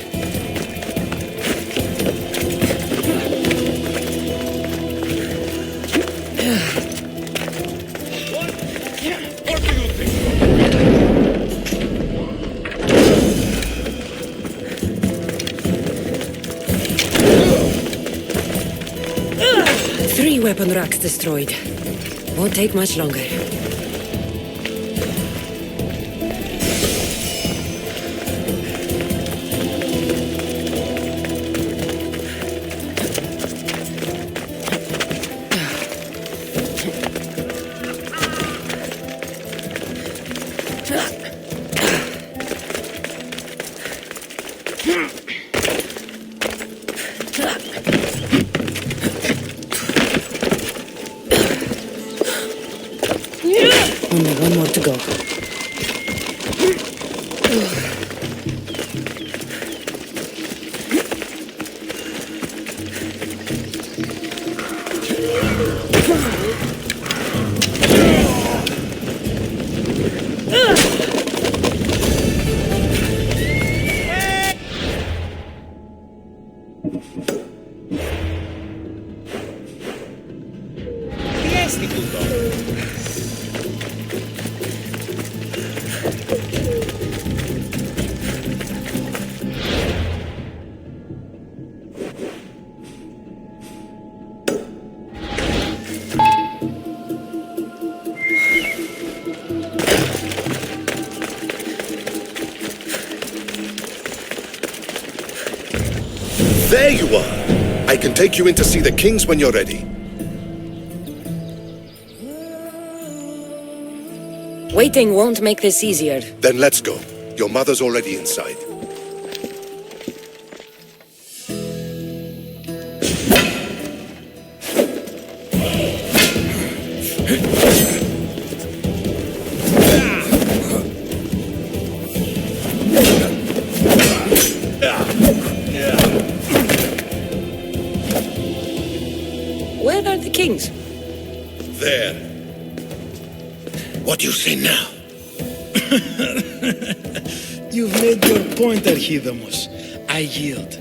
Three weapon racks destroyed. Won't take much longer. Only one more to go. There you are! I can take you in to see the kings when you're ready. Waiting won't make this easier. Then let's go. Your mother's already inside. Where are the kings? There. What do you say now? You've made your point, Archidamos. I yield.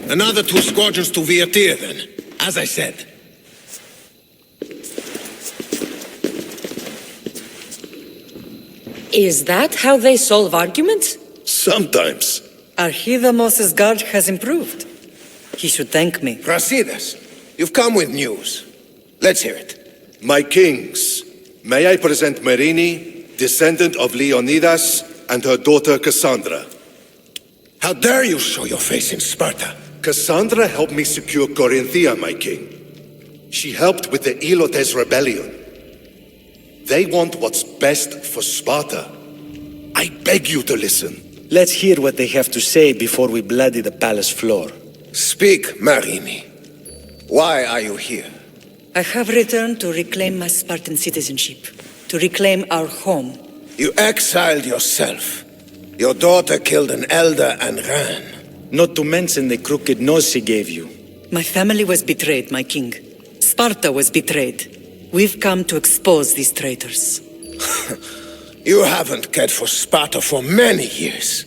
Another 2 squadrons to Viatir, then. As I said. Is that how they solve arguments? Sometimes. Archidamos' guard has improved. He should thank me. Brasidas, you've come with news. Let's hear it. My kings, may I present Marini, descendant of Leonidas, and her daughter Cassandra. How dare you show your face in Sparta? Cassandra helped me secure Corinthia, my king. She helped with the Ilotes rebellion. They want what's best for Sparta. I beg you to listen. Let's hear what they have to say before we bloody the palace floor. Speak, Marini. Why are you here? I have returned to reclaim my Spartan citizenship, to reclaim our home. You exiled yourself. Your daughter killed an elder and ran. Not to mention the crooked nose she gave you. My family was betrayed, my king. Sparta was betrayed. We've come to expose these traitors. You haven't cared for Sparta for many years.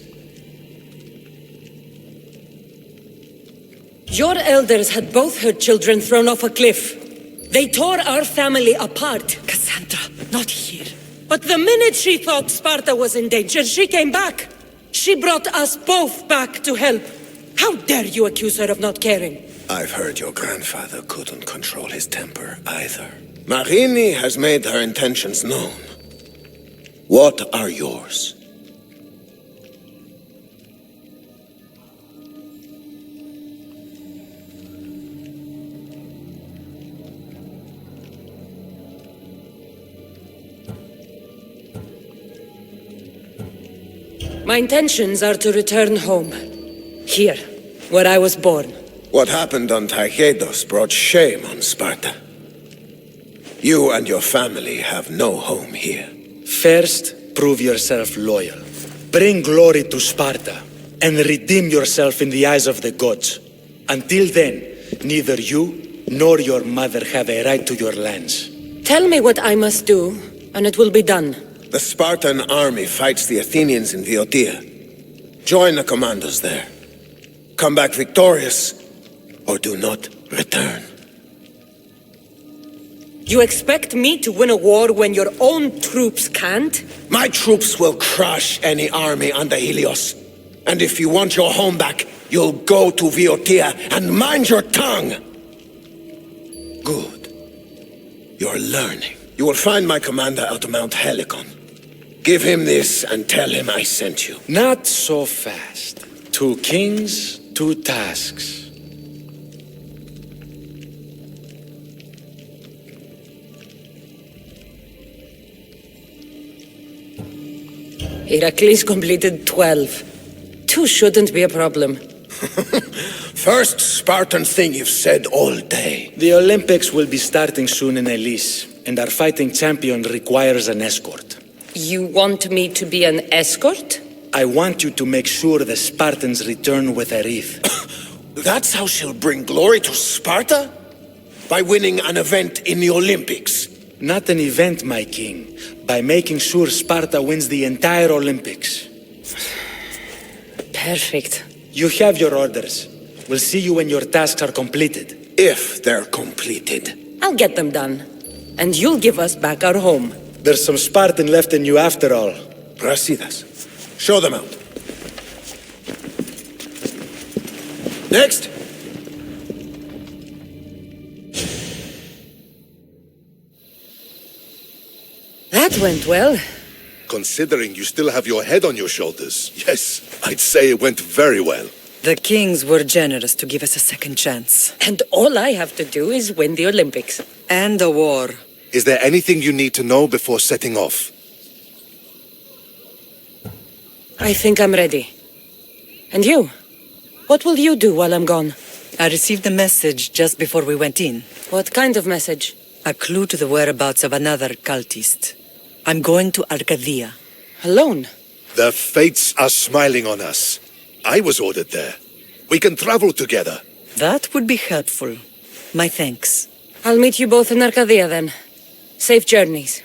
Your elders had both her children thrown off a cliff. They tore our family apart. Cassandra, not here. But the minute she thought Sparta was in danger, she came back. She brought us both back to help. How dare you accuse her of not caring? I've heard your grandfather couldn't control his temper either. Marini has made her intentions known. What are yours? My intentions are to return home. Here, where I was born. What happened on Taygedos brought shame on Sparta. You and your family have no home here. First, prove yourself loyal. Bring glory to Sparta, and redeem yourself in the eyes of the gods. Until then, neither you nor your mother have a right to your lands. Tell me what I must do, and it will be done. The Spartan army fights the Athenians in Viotia. Join the commandos there. Come back victorious, or do not return. You expect me to win a war when your own troops can't? My troops will crush any army under Helios. And if you want your home back, you'll go to Viotia and mind your tongue! Good. You're learning. You will find my commander out of Mount Helicon. Give him this and tell him I sent you. Not so fast. 2 kings, 2 tasks. Heracles completed 12. 2 shouldn't be a problem. First Spartan thing you've said all day. The Olympics will be starting soon in Elise, and our fighting champion requires an escort. You want me to be an escort? I want you to make sure the Spartans return with a wreath. That's how she'll bring glory to Sparta? By winning an event in the Olympics? Not an event, my king. By making sure Sparta wins the entire Olympics. Perfect. You have your orders. We'll see you when your tasks are completed. If they're completed. I'll get them done. And you'll give us back our home. There's some Spartan left in you after all. Brasidas. Show them out. Next. That went well. Considering you still have your head on your shoulders, yes, I'd say it went very well. The kings were generous to give us a second chance. And all I have to do is win the Olympics. And a war. Is there anything you need to know before setting off? I think I'm ready. And you? What will you do while I'm gone? I received a message just before we went in. What kind of message? A clue to the whereabouts of another cultist. I'm going to Arcadia. Alone? The fates are smiling on us. I was ordered there. We can travel together. That would be helpful. My thanks. I'll meet you both in Arcadia then. Safe journeys.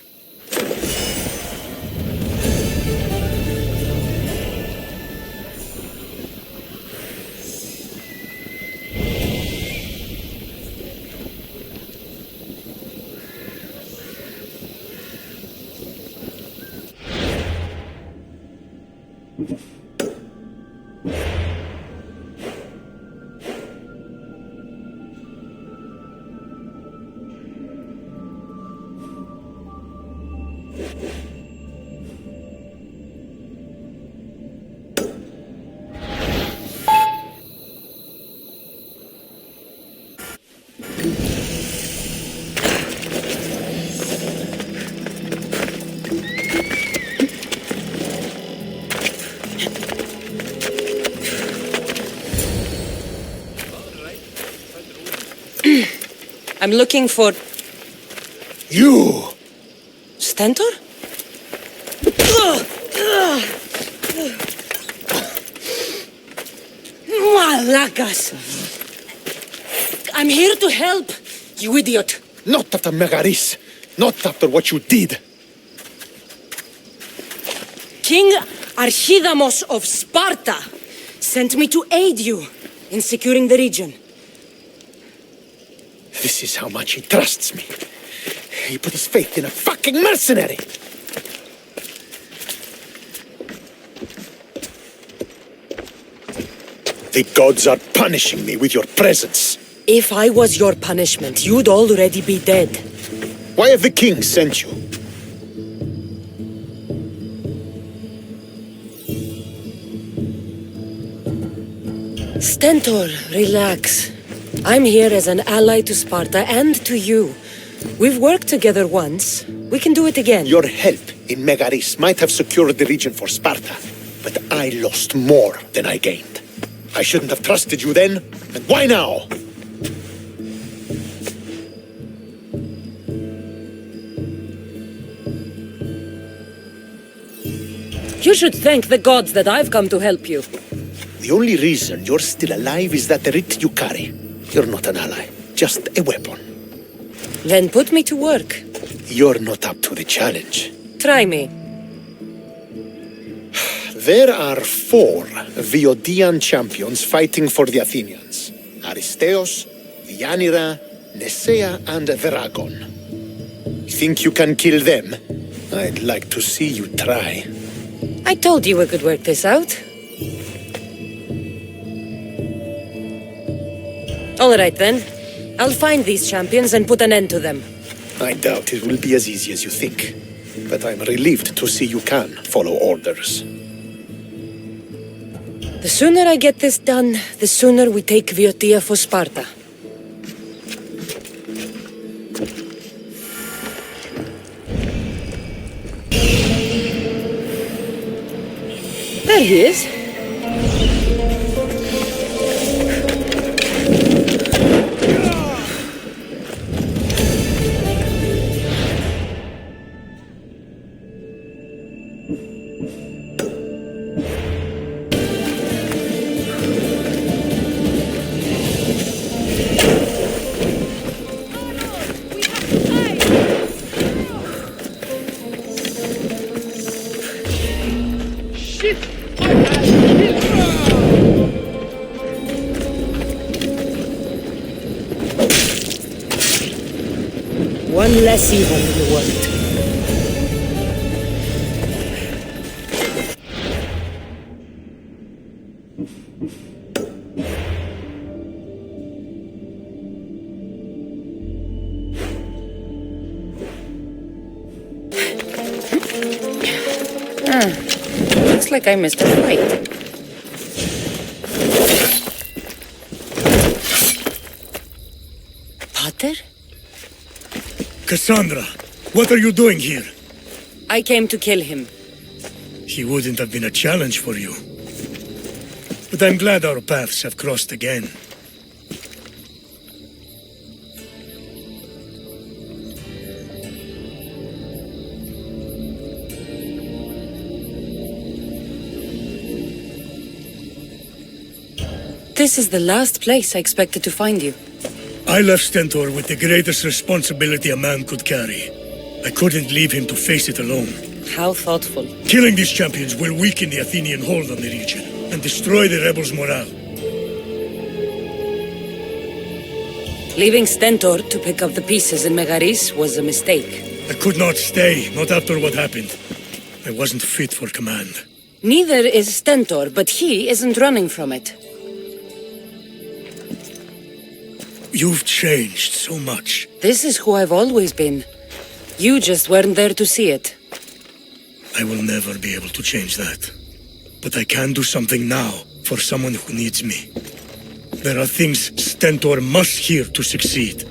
I'm looking for... You! Stentor? Malakas! I'm here to help, you idiot! Not after Megaris. Not after what you did. King Archidamos of Sparta sent me to aid you in securing the region. This is how much he trusts me. He put his faith in a fucking mercenary. The gods are punishing me with your presence. If I was your punishment, you'd already be dead. Why have the king sent you? Stentor, relax. I'm here as an ally to Sparta and to you. We've worked together once. We can do it again. Your help in Megaris might have secured the region for Sparta, but I lost more than I gained. I shouldn't have trusted you then, and why now? You should thank the gods that I've come to help you. The only reason you're still alive is that writ you carry. You're not an ally, just a weapon. Then put me to work. You're not up to the challenge. Try me. There are 4 Viodian champions fighting for the Athenians. Aristeos, Deianira, Nesea, and Veragon. Think you can kill them? I'd like to see you try. I told you we could work this out. All right, then. I'll find these champions and put an end to them. I doubt it will be as easy as you think. But I'm relieved to see you can follow orders. The sooner I get this done, the sooner we take Viotia for Sparta. There he is. One less evil in the world. Looks like I missed a fight. Potter? Cassandra, what are you doing here? I came to kill him. He wouldn't have been a challenge for you. But I'm glad our paths have crossed again. This is the last place I expected to find you. I left Stentor with the greatest responsibility a man could carry. I couldn't leave him to face it alone. How thoughtful. Killing these champions will weaken the Athenian hold on the region and destroy the rebels' morale. Leaving Stentor to pick up the pieces in Megaris was a mistake. I could not stay, not after what happened. I wasn't fit for command. Neither is Stentor, but he isn't running from it. You've changed so much. This is who I've always been. You just weren't there to see it. I will never be able to change that. But I can do something now for someone who needs me. There are things Stentor must hear to succeed.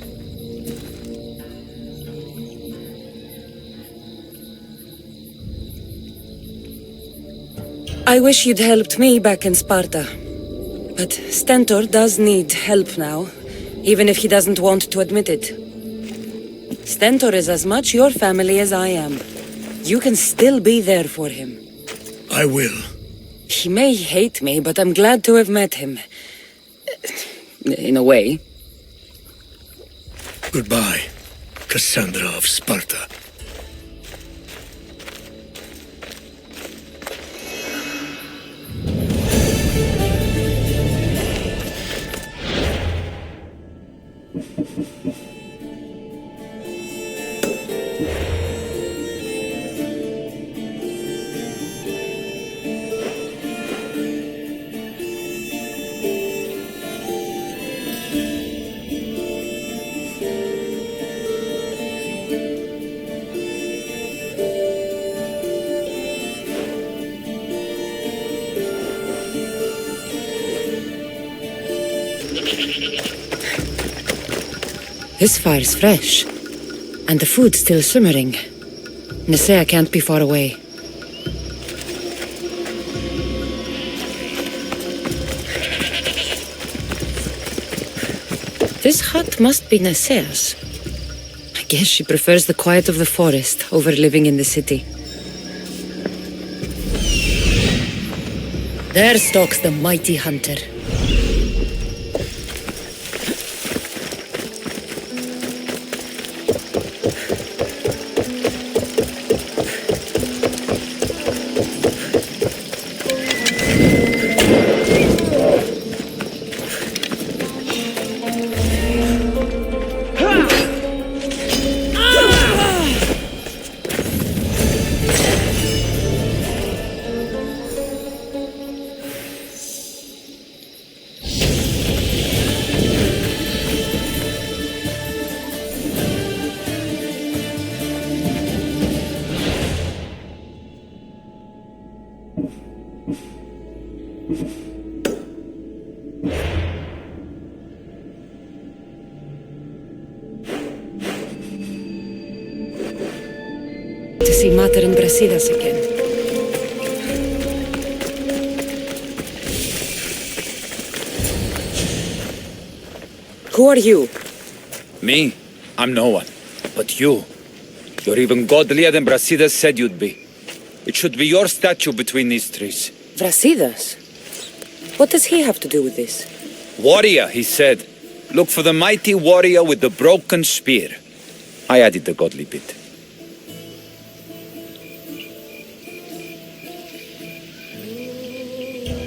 I wish you'd helped me back in Sparta. But Stentor does need help now, even if he doesn't want to admit it. Stentor is as much your family as I am. You can still be there for him. I will. He may hate me, but I'm glad to have met him. In a way. Goodbye, Cassandra of Sparta. This fire's fresh, and the food's still simmering. Nisea can't be far away. This hut must be Nisea's. I guess she prefers the quiet of the forest over living in the city. There stalks the mighty hunter. To see Mater and Brasidas again. Who are you? Me? I'm no one. But you're even godlier than Brasidas said you'd be. It should be your statue between these trees. Brasidas? What does he have to do with this? Warrior, he said. Look for the mighty warrior with the broken spear. I added the godly bit.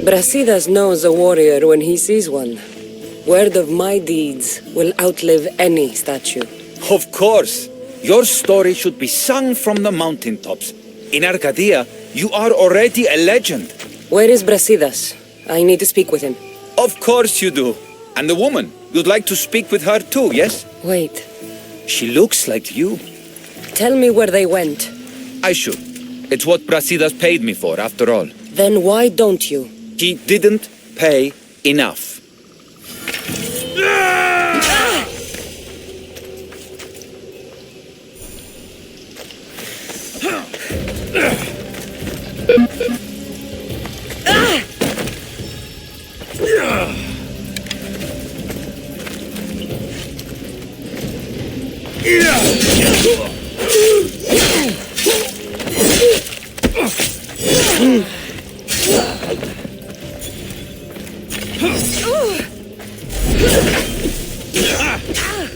Brasidas knows a warrior when he sees one. Word of my deeds will outlive any statue. Of course. Your story should be sung from the mountaintops. In Arcadia, you are already a legend. Where is Brasidas? I need to speak with him. Of course you do. And the woman, you'd like to speak with her too, yes? Wait. She looks like you. Tell me where they went. I should. It's what Brasidas paid me for, after all. Then why don't you? He didn't pay enough.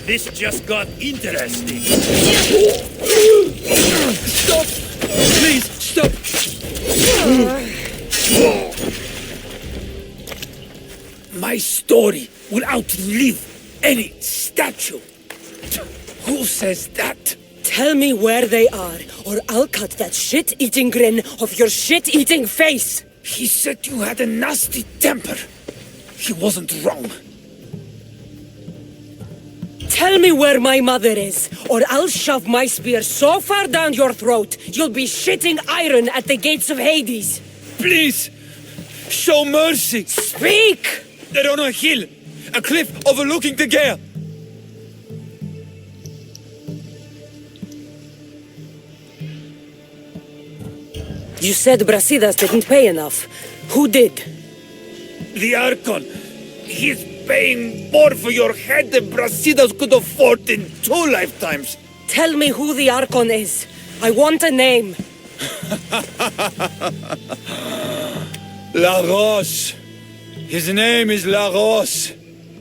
This just got interesting. Stop! Please, stop! My story will outlive any statue. Who says that? Tell me where they are, or I'll cut that shit-eating grin off your shit-eating face! He said you had a nasty temper. He wasn't wrong. Tell me where my mother is, or I'll shove my spear so far down your throat, you'll be shitting iron at the gates of Hades. Please, show mercy. Speak! They're on a hill, a cliff overlooking the gale. You said Brasidas didn't pay enough. Who did? The Archon. He's paying more for your head than Brasidas could afford in 2 lifetimes. Tell me who the Archon is. I want a name. Lagos. His name is Lagos,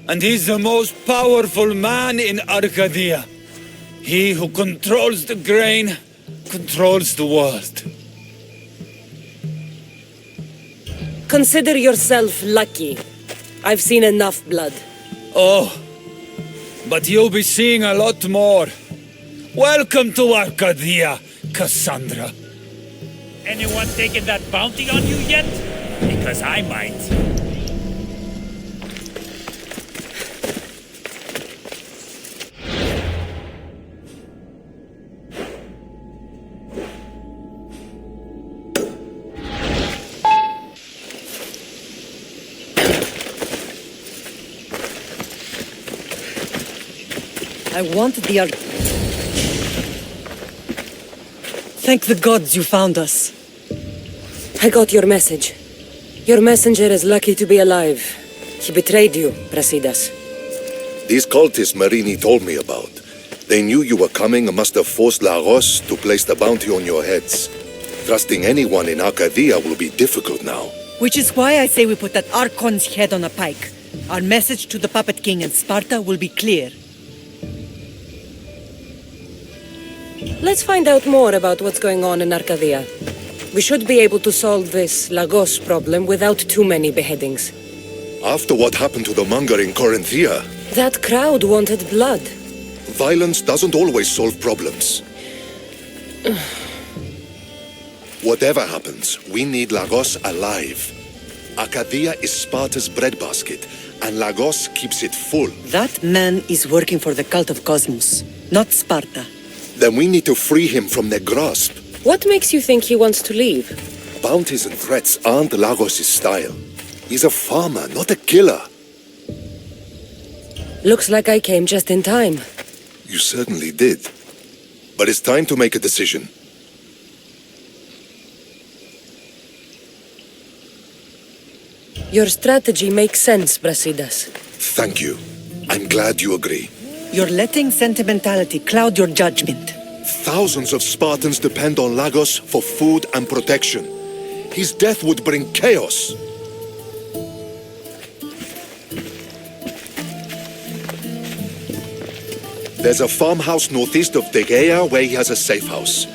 and he's the most powerful man in Arcadia. He who controls the grain, controls the world. Consider yourself lucky. I've seen enough blood. Oh, but you'll be seeing a lot more. Welcome to Arcadia, Cassandra. Anyone taking that bounty on you yet? Because I might. I want the Thank the gods you found us. I got your message. Your messenger is lucky to be alive. He betrayed you, Brasidas. These cultists Marini told me about. They knew you were coming and must have forced Lagos to place the bounty on your heads. Trusting anyone in Arcadia will be difficult now. Which is why I say we put that Archon's head on a pike. Our message to the Puppet King and Sparta will be clear. Let's find out more about what's going on in Arcadia. We should be able to solve this Lagos problem without too many beheadings. After what happened to the monger in Corinthia, That crowd wanted blood. violence doesn't always solve problems. Whatever happens, we need Lagos alive. Arcadia is Sparta's breadbasket, and Lagos keeps it full. That man is working for the cult of Cosmos, not Sparta. Then we need to free him from their grasp. What makes you think he wants to leave? Bounties and threats aren't Lagos' style. He's a farmer, not a killer. Looks like I came just in time. You certainly did. But it's time to make a decision. Your strategy makes sense, Brasidas. Thank you. I'm glad you agree. You're letting sentimentality cloud your judgment. Thousands of Spartans depend on Lagos for food and protection. His death would bring chaos. There's a farmhouse northeast of Degeia where he has a safe house.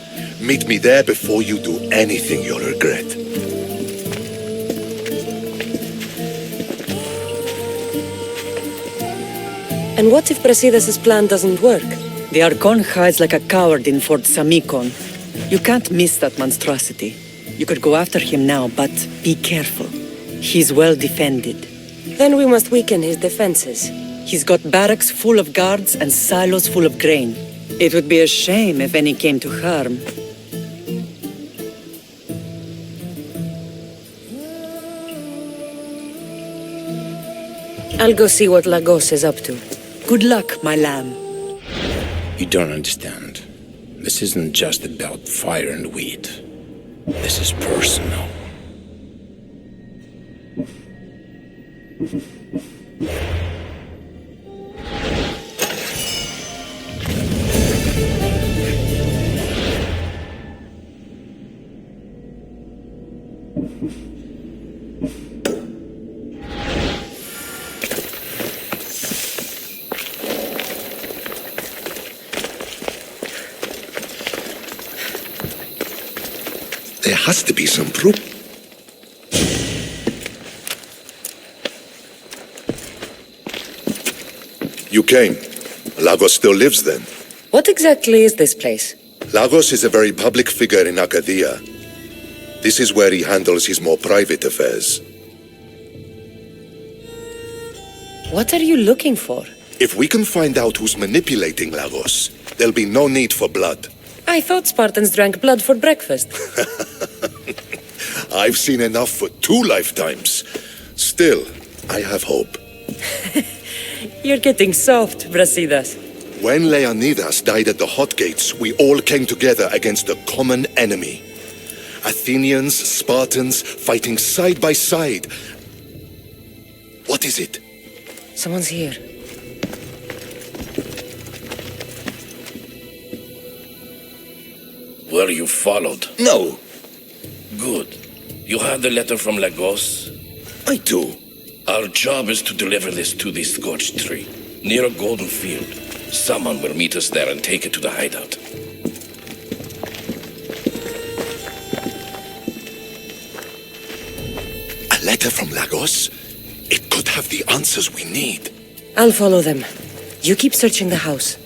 Meet me there before you do anything you'll regret. And what if Brasidas' plan doesn't work? The Archon hides like a coward in Fort Samikon. You can't miss that monstrosity. You could go after him now, but be careful. He's well defended. Then we must weaken his defenses. He's got barracks full of guards and silos full of grain. It would be a shame if any came to harm. I'll go see what Lagos is up to. Good luck, my lamb. You don't understand. This isn't just about fire and weed. This is personal. There has to be some proof. You came. Lagos still lives then? What exactly is this place? Lagos is a very public figure in Arcadia. This is where he handles his more private affairs. What are you looking for? If we can find out who's manipulating Lagos, there'll be no need for blood. I thought Spartans drank blood for breakfast. I've seen enough for 2 lifetimes. Still, I have hope. You're getting soft, Brasidas. When Leonidas died at the Hot Gates, we all came together against a common enemy. Athenians, Spartans, fighting side by side. What is it? Someone's here. Were you followed? No. Good. You have the letter from Lagos? I do. Our job is to deliver this to the scorched tree, near a golden field. Someone will meet us there and take it to the hideout. A letter from Lagos? It could have the answers we need. I'll follow them. You keep searching the house.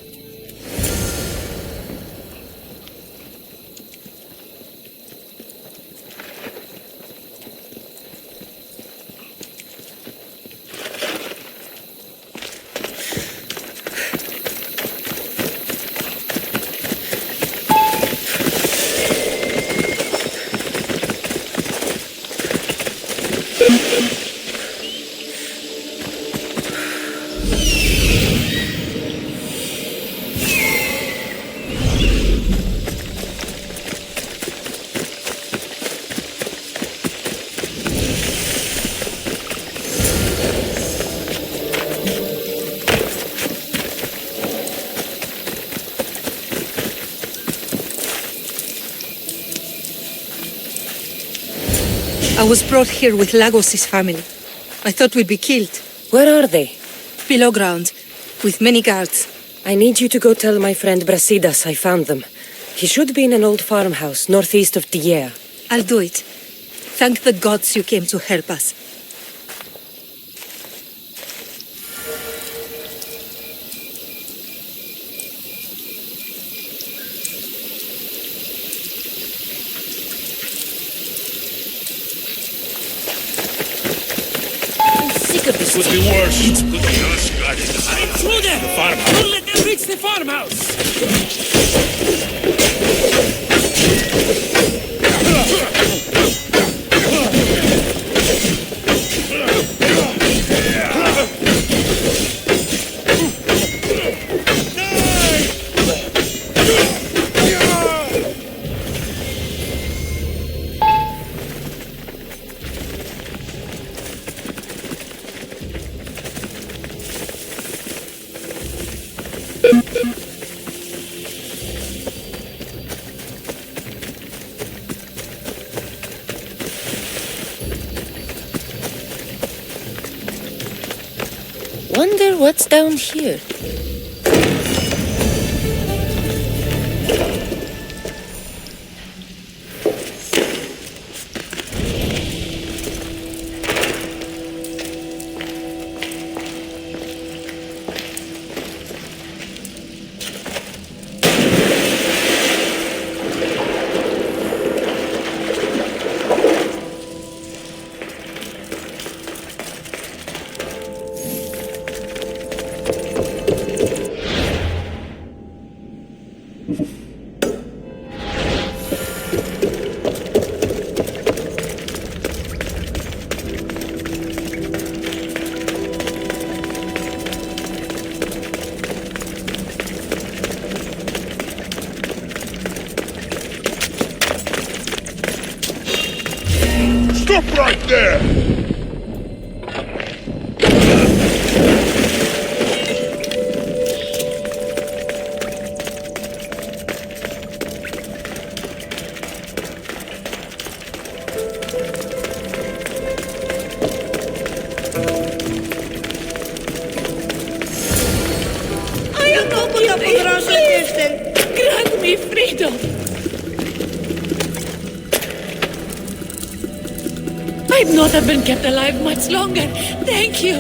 I was brought here with Lagos' family. I thought we'd be killed. Where are they? Below ground, with many guards. I need you to go tell my friend Brasidas I found them. He should be in an old farmhouse northeast of Degeia. I'll do it. Thank the gods you came to help us. This would be worse. It's good just got it. Intruder! The farmhouse. Don't let them reach the farmhouse! Wonder what's down here. Stop right there! Grant me freedom! I'd not have been kept alive much longer. Thank you.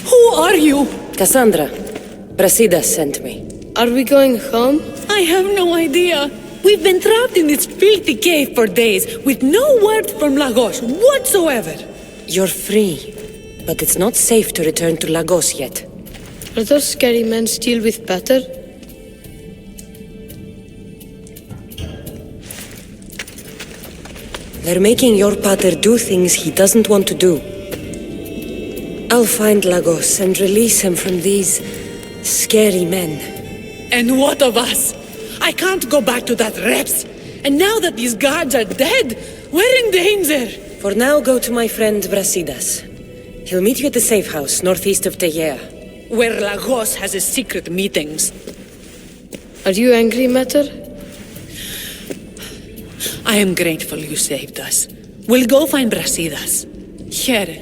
Who are you? Cassandra, Brasidas sent me. Are we going home? I have no idea. We've been trapped in this filthy cave for days with no word from Lagos whatsoever. You're free, but it's not safe to return to Lagos yet. Are those scary men still with Pater? They're making your Pater do things he doesn't want to do. I'll find Lagos and release him from these scary men. And what of us? I can't go back to that Reps. And now that these guards are dead, we're in danger. For now, go to my friend Brasidas. He'll meet you at the safe house northeast of Tegea. Where Lagos has his secret meetings. Are you angry, Mater? I am grateful you saved us. We'll go find Brasidas. Here.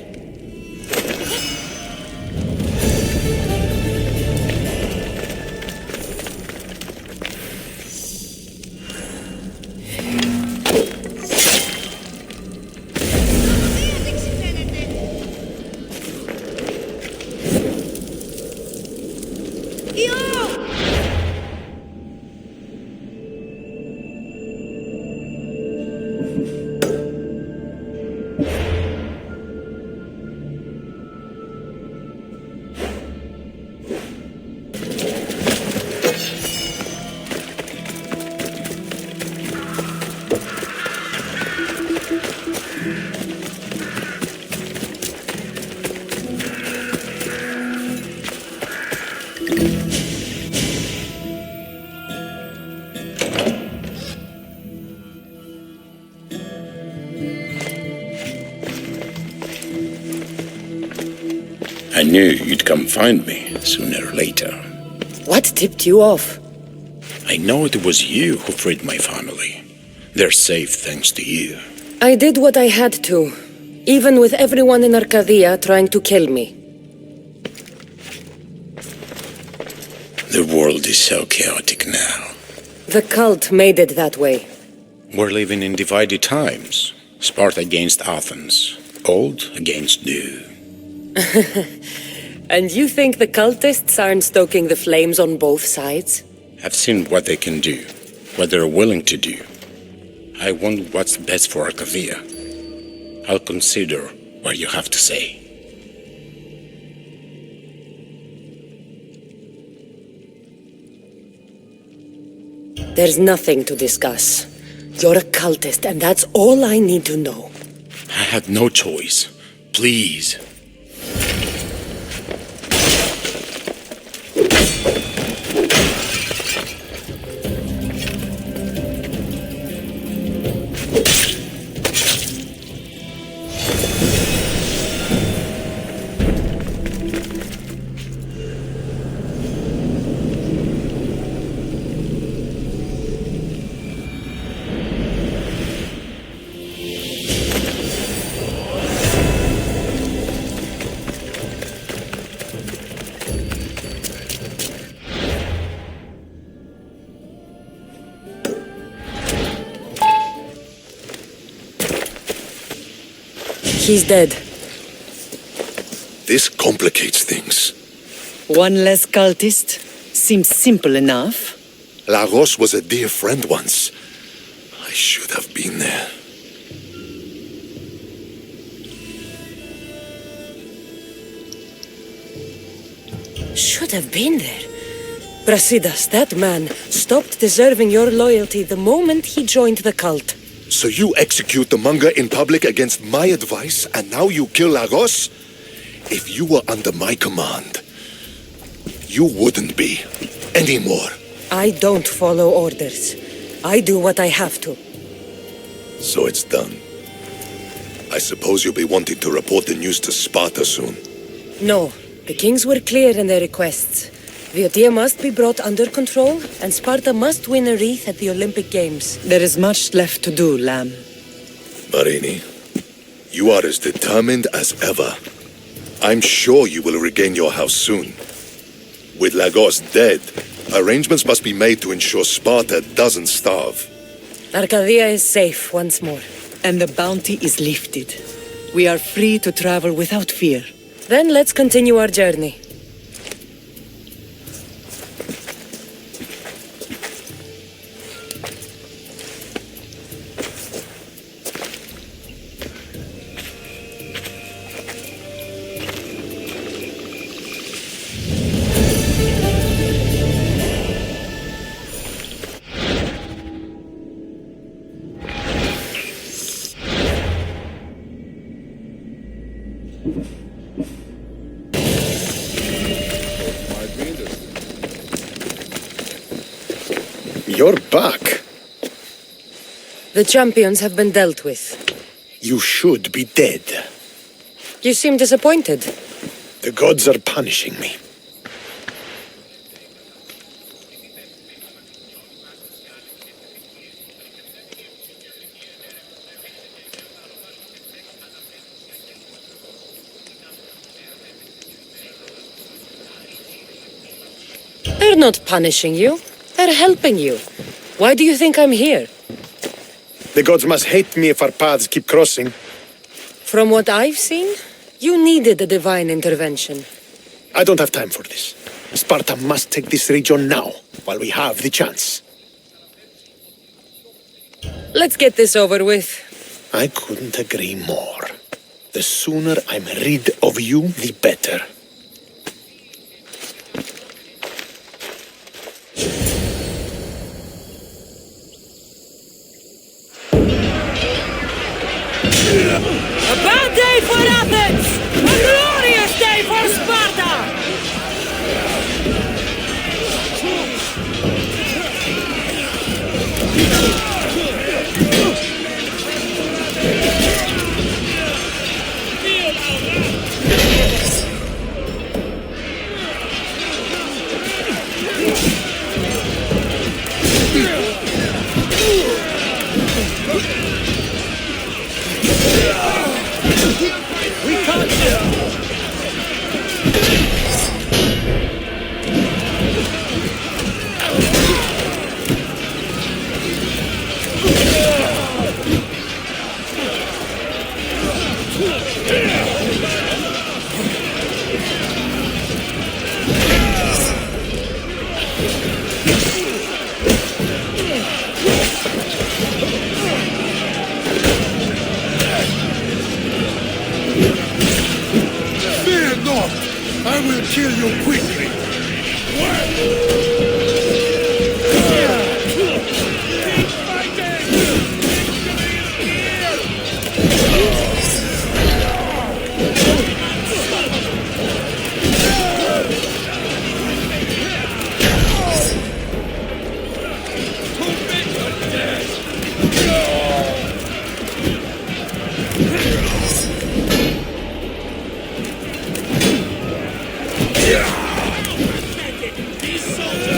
I knew you'd come find me sooner or later. What tipped you off? I know it was you who freed my family. They're safe thanks to you. I did what I had to, even with everyone in Arcadia trying to kill me. The world is so chaotic now. The cult made it that way. We're living in divided times. Sparta against Athens. Old against new. And you think the cultists aren't stoking the flames on both sides? I've seen what they can do, what they're willing to do. I want what's best for Arcadia. I'll consider what you have to say. There's nothing to discuss. You're a cultist, and that's all I need to know. I had no choice. Please. He's dead. This complicates things. One less cultist? Seems simple enough. Lagos was a dear friend once. I should have been there. Should have been there. Brasidas, that man, stopped deserving your loyalty the moment he joined the cult. So you execute the manga in public against my advice, and now you kill Lagos? If you were under my command, you wouldn't be anymore. I don't follow orders. I do what I have to. So it's done. I suppose you'll be wanting to report the news to Sparta soon. No, the kings were clear in their requests. Viotia must be brought under control, and Sparta must win a wreath at the Olympic Games. There is much left to do, Lamb. Marini, you are as determined as ever. I'm sure you will regain your house soon. With Lagos dead, arrangements must be made to ensure Sparta doesn't starve. Arcadia is safe once more. And the bounty is lifted. We are free to travel without fear. Then let's continue our journey. You're back. The champions have been dealt with. You should be dead. You seem disappointed. The gods are punishing me. They're not punishing you. They're helping you. Why do you think I'm here? The gods must hate me if our paths keep crossing. From what I've seen, you needed a divine intervention. I don't have time for this. Sparta must take this region now, while we have the chance. Let's get this over with. I couldn't agree more. The sooner I'm rid of you, the better. A bad day for Athens! A glorious day for Sparta! We can't Fear not! I will kill you quickly! These soldiers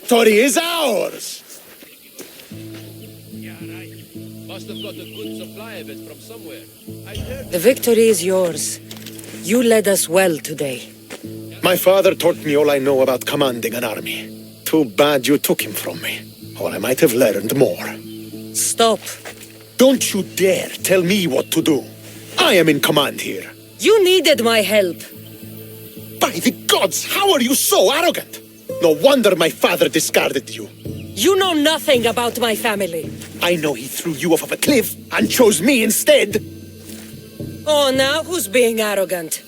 victory is ours! Must have got a good supply of it from somewhere. The victory is yours. You led us well today. My father taught me all I know about commanding an army. Too bad you took him from me, or I might have learned more. Stop. Don't you dare tell me what to do. I am in command here. You needed my help. By the gods, how are you so arrogant? No wonder my father discarded you. You know nothing about my family. I know he threw you off of a cliff and chose me instead. Oh, now who's being arrogant?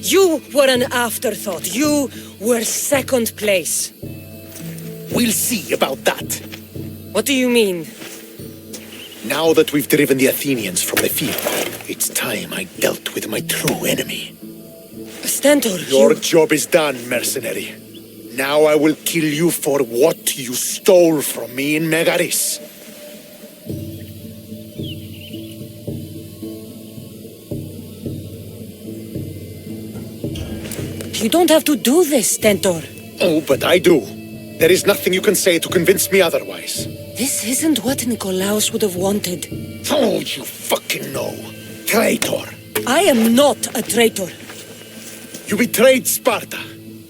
You were an afterthought. You were second place. We'll see about that. What do you mean? Now that we've driven the Athenians from the field, it's time I dealt with my true enemy. Stentor, Your job is done, mercenary. Now I will kill you for what you stole from me in Megaris. You don't have to do this, Stentor. Oh, but I do. There is nothing you can say to convince me otherwise. This isn't what Nikolaos would have wanted. Oh, you fucking know. Traitor. I am not a traitor. You betrayed Sparta.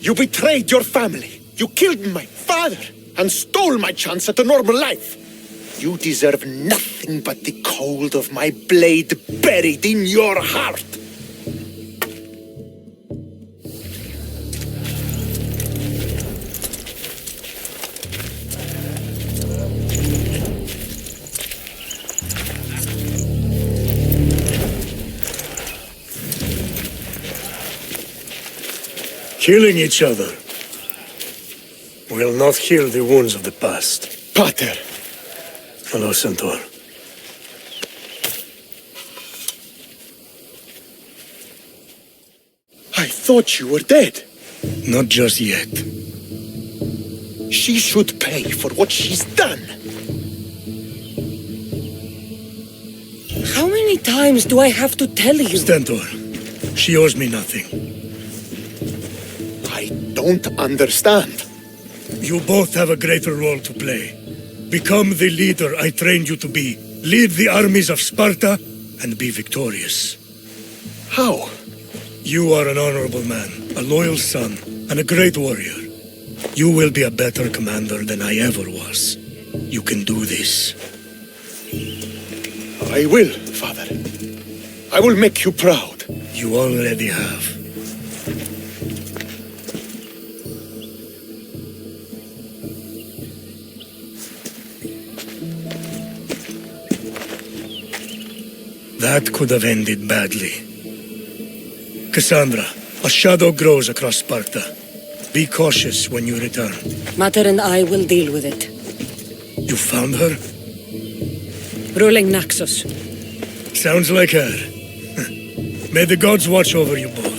You betrayed your family. You killed my father and stole my chance at a normal life. You deserve nothing but the cold of my blade buried in your heart. Killing each other will not heal the wounds of the past. Pater! Hello, Centaur. I thought you were dead. Not just yet. She should pay for what she's done. How many times do I have to tell you? Stentor, she owes me nothing. I don't understand. You both have a greater role to play. Become the leader I trained you to be. Lead the armies of Sparta and be victorious. How? You are an honorable man, a loyal son, and a great warrior. You will be a better commander than I ever was. You can do this. I will, Father. I will make you proud. You already have. That could have ended badly. Cassandra, a shadow grows across Sparta. Be cautious when you return. Mater and I will deal with it. You found her? Ruling Naxos. Sounds like her. May the gods watch over you both.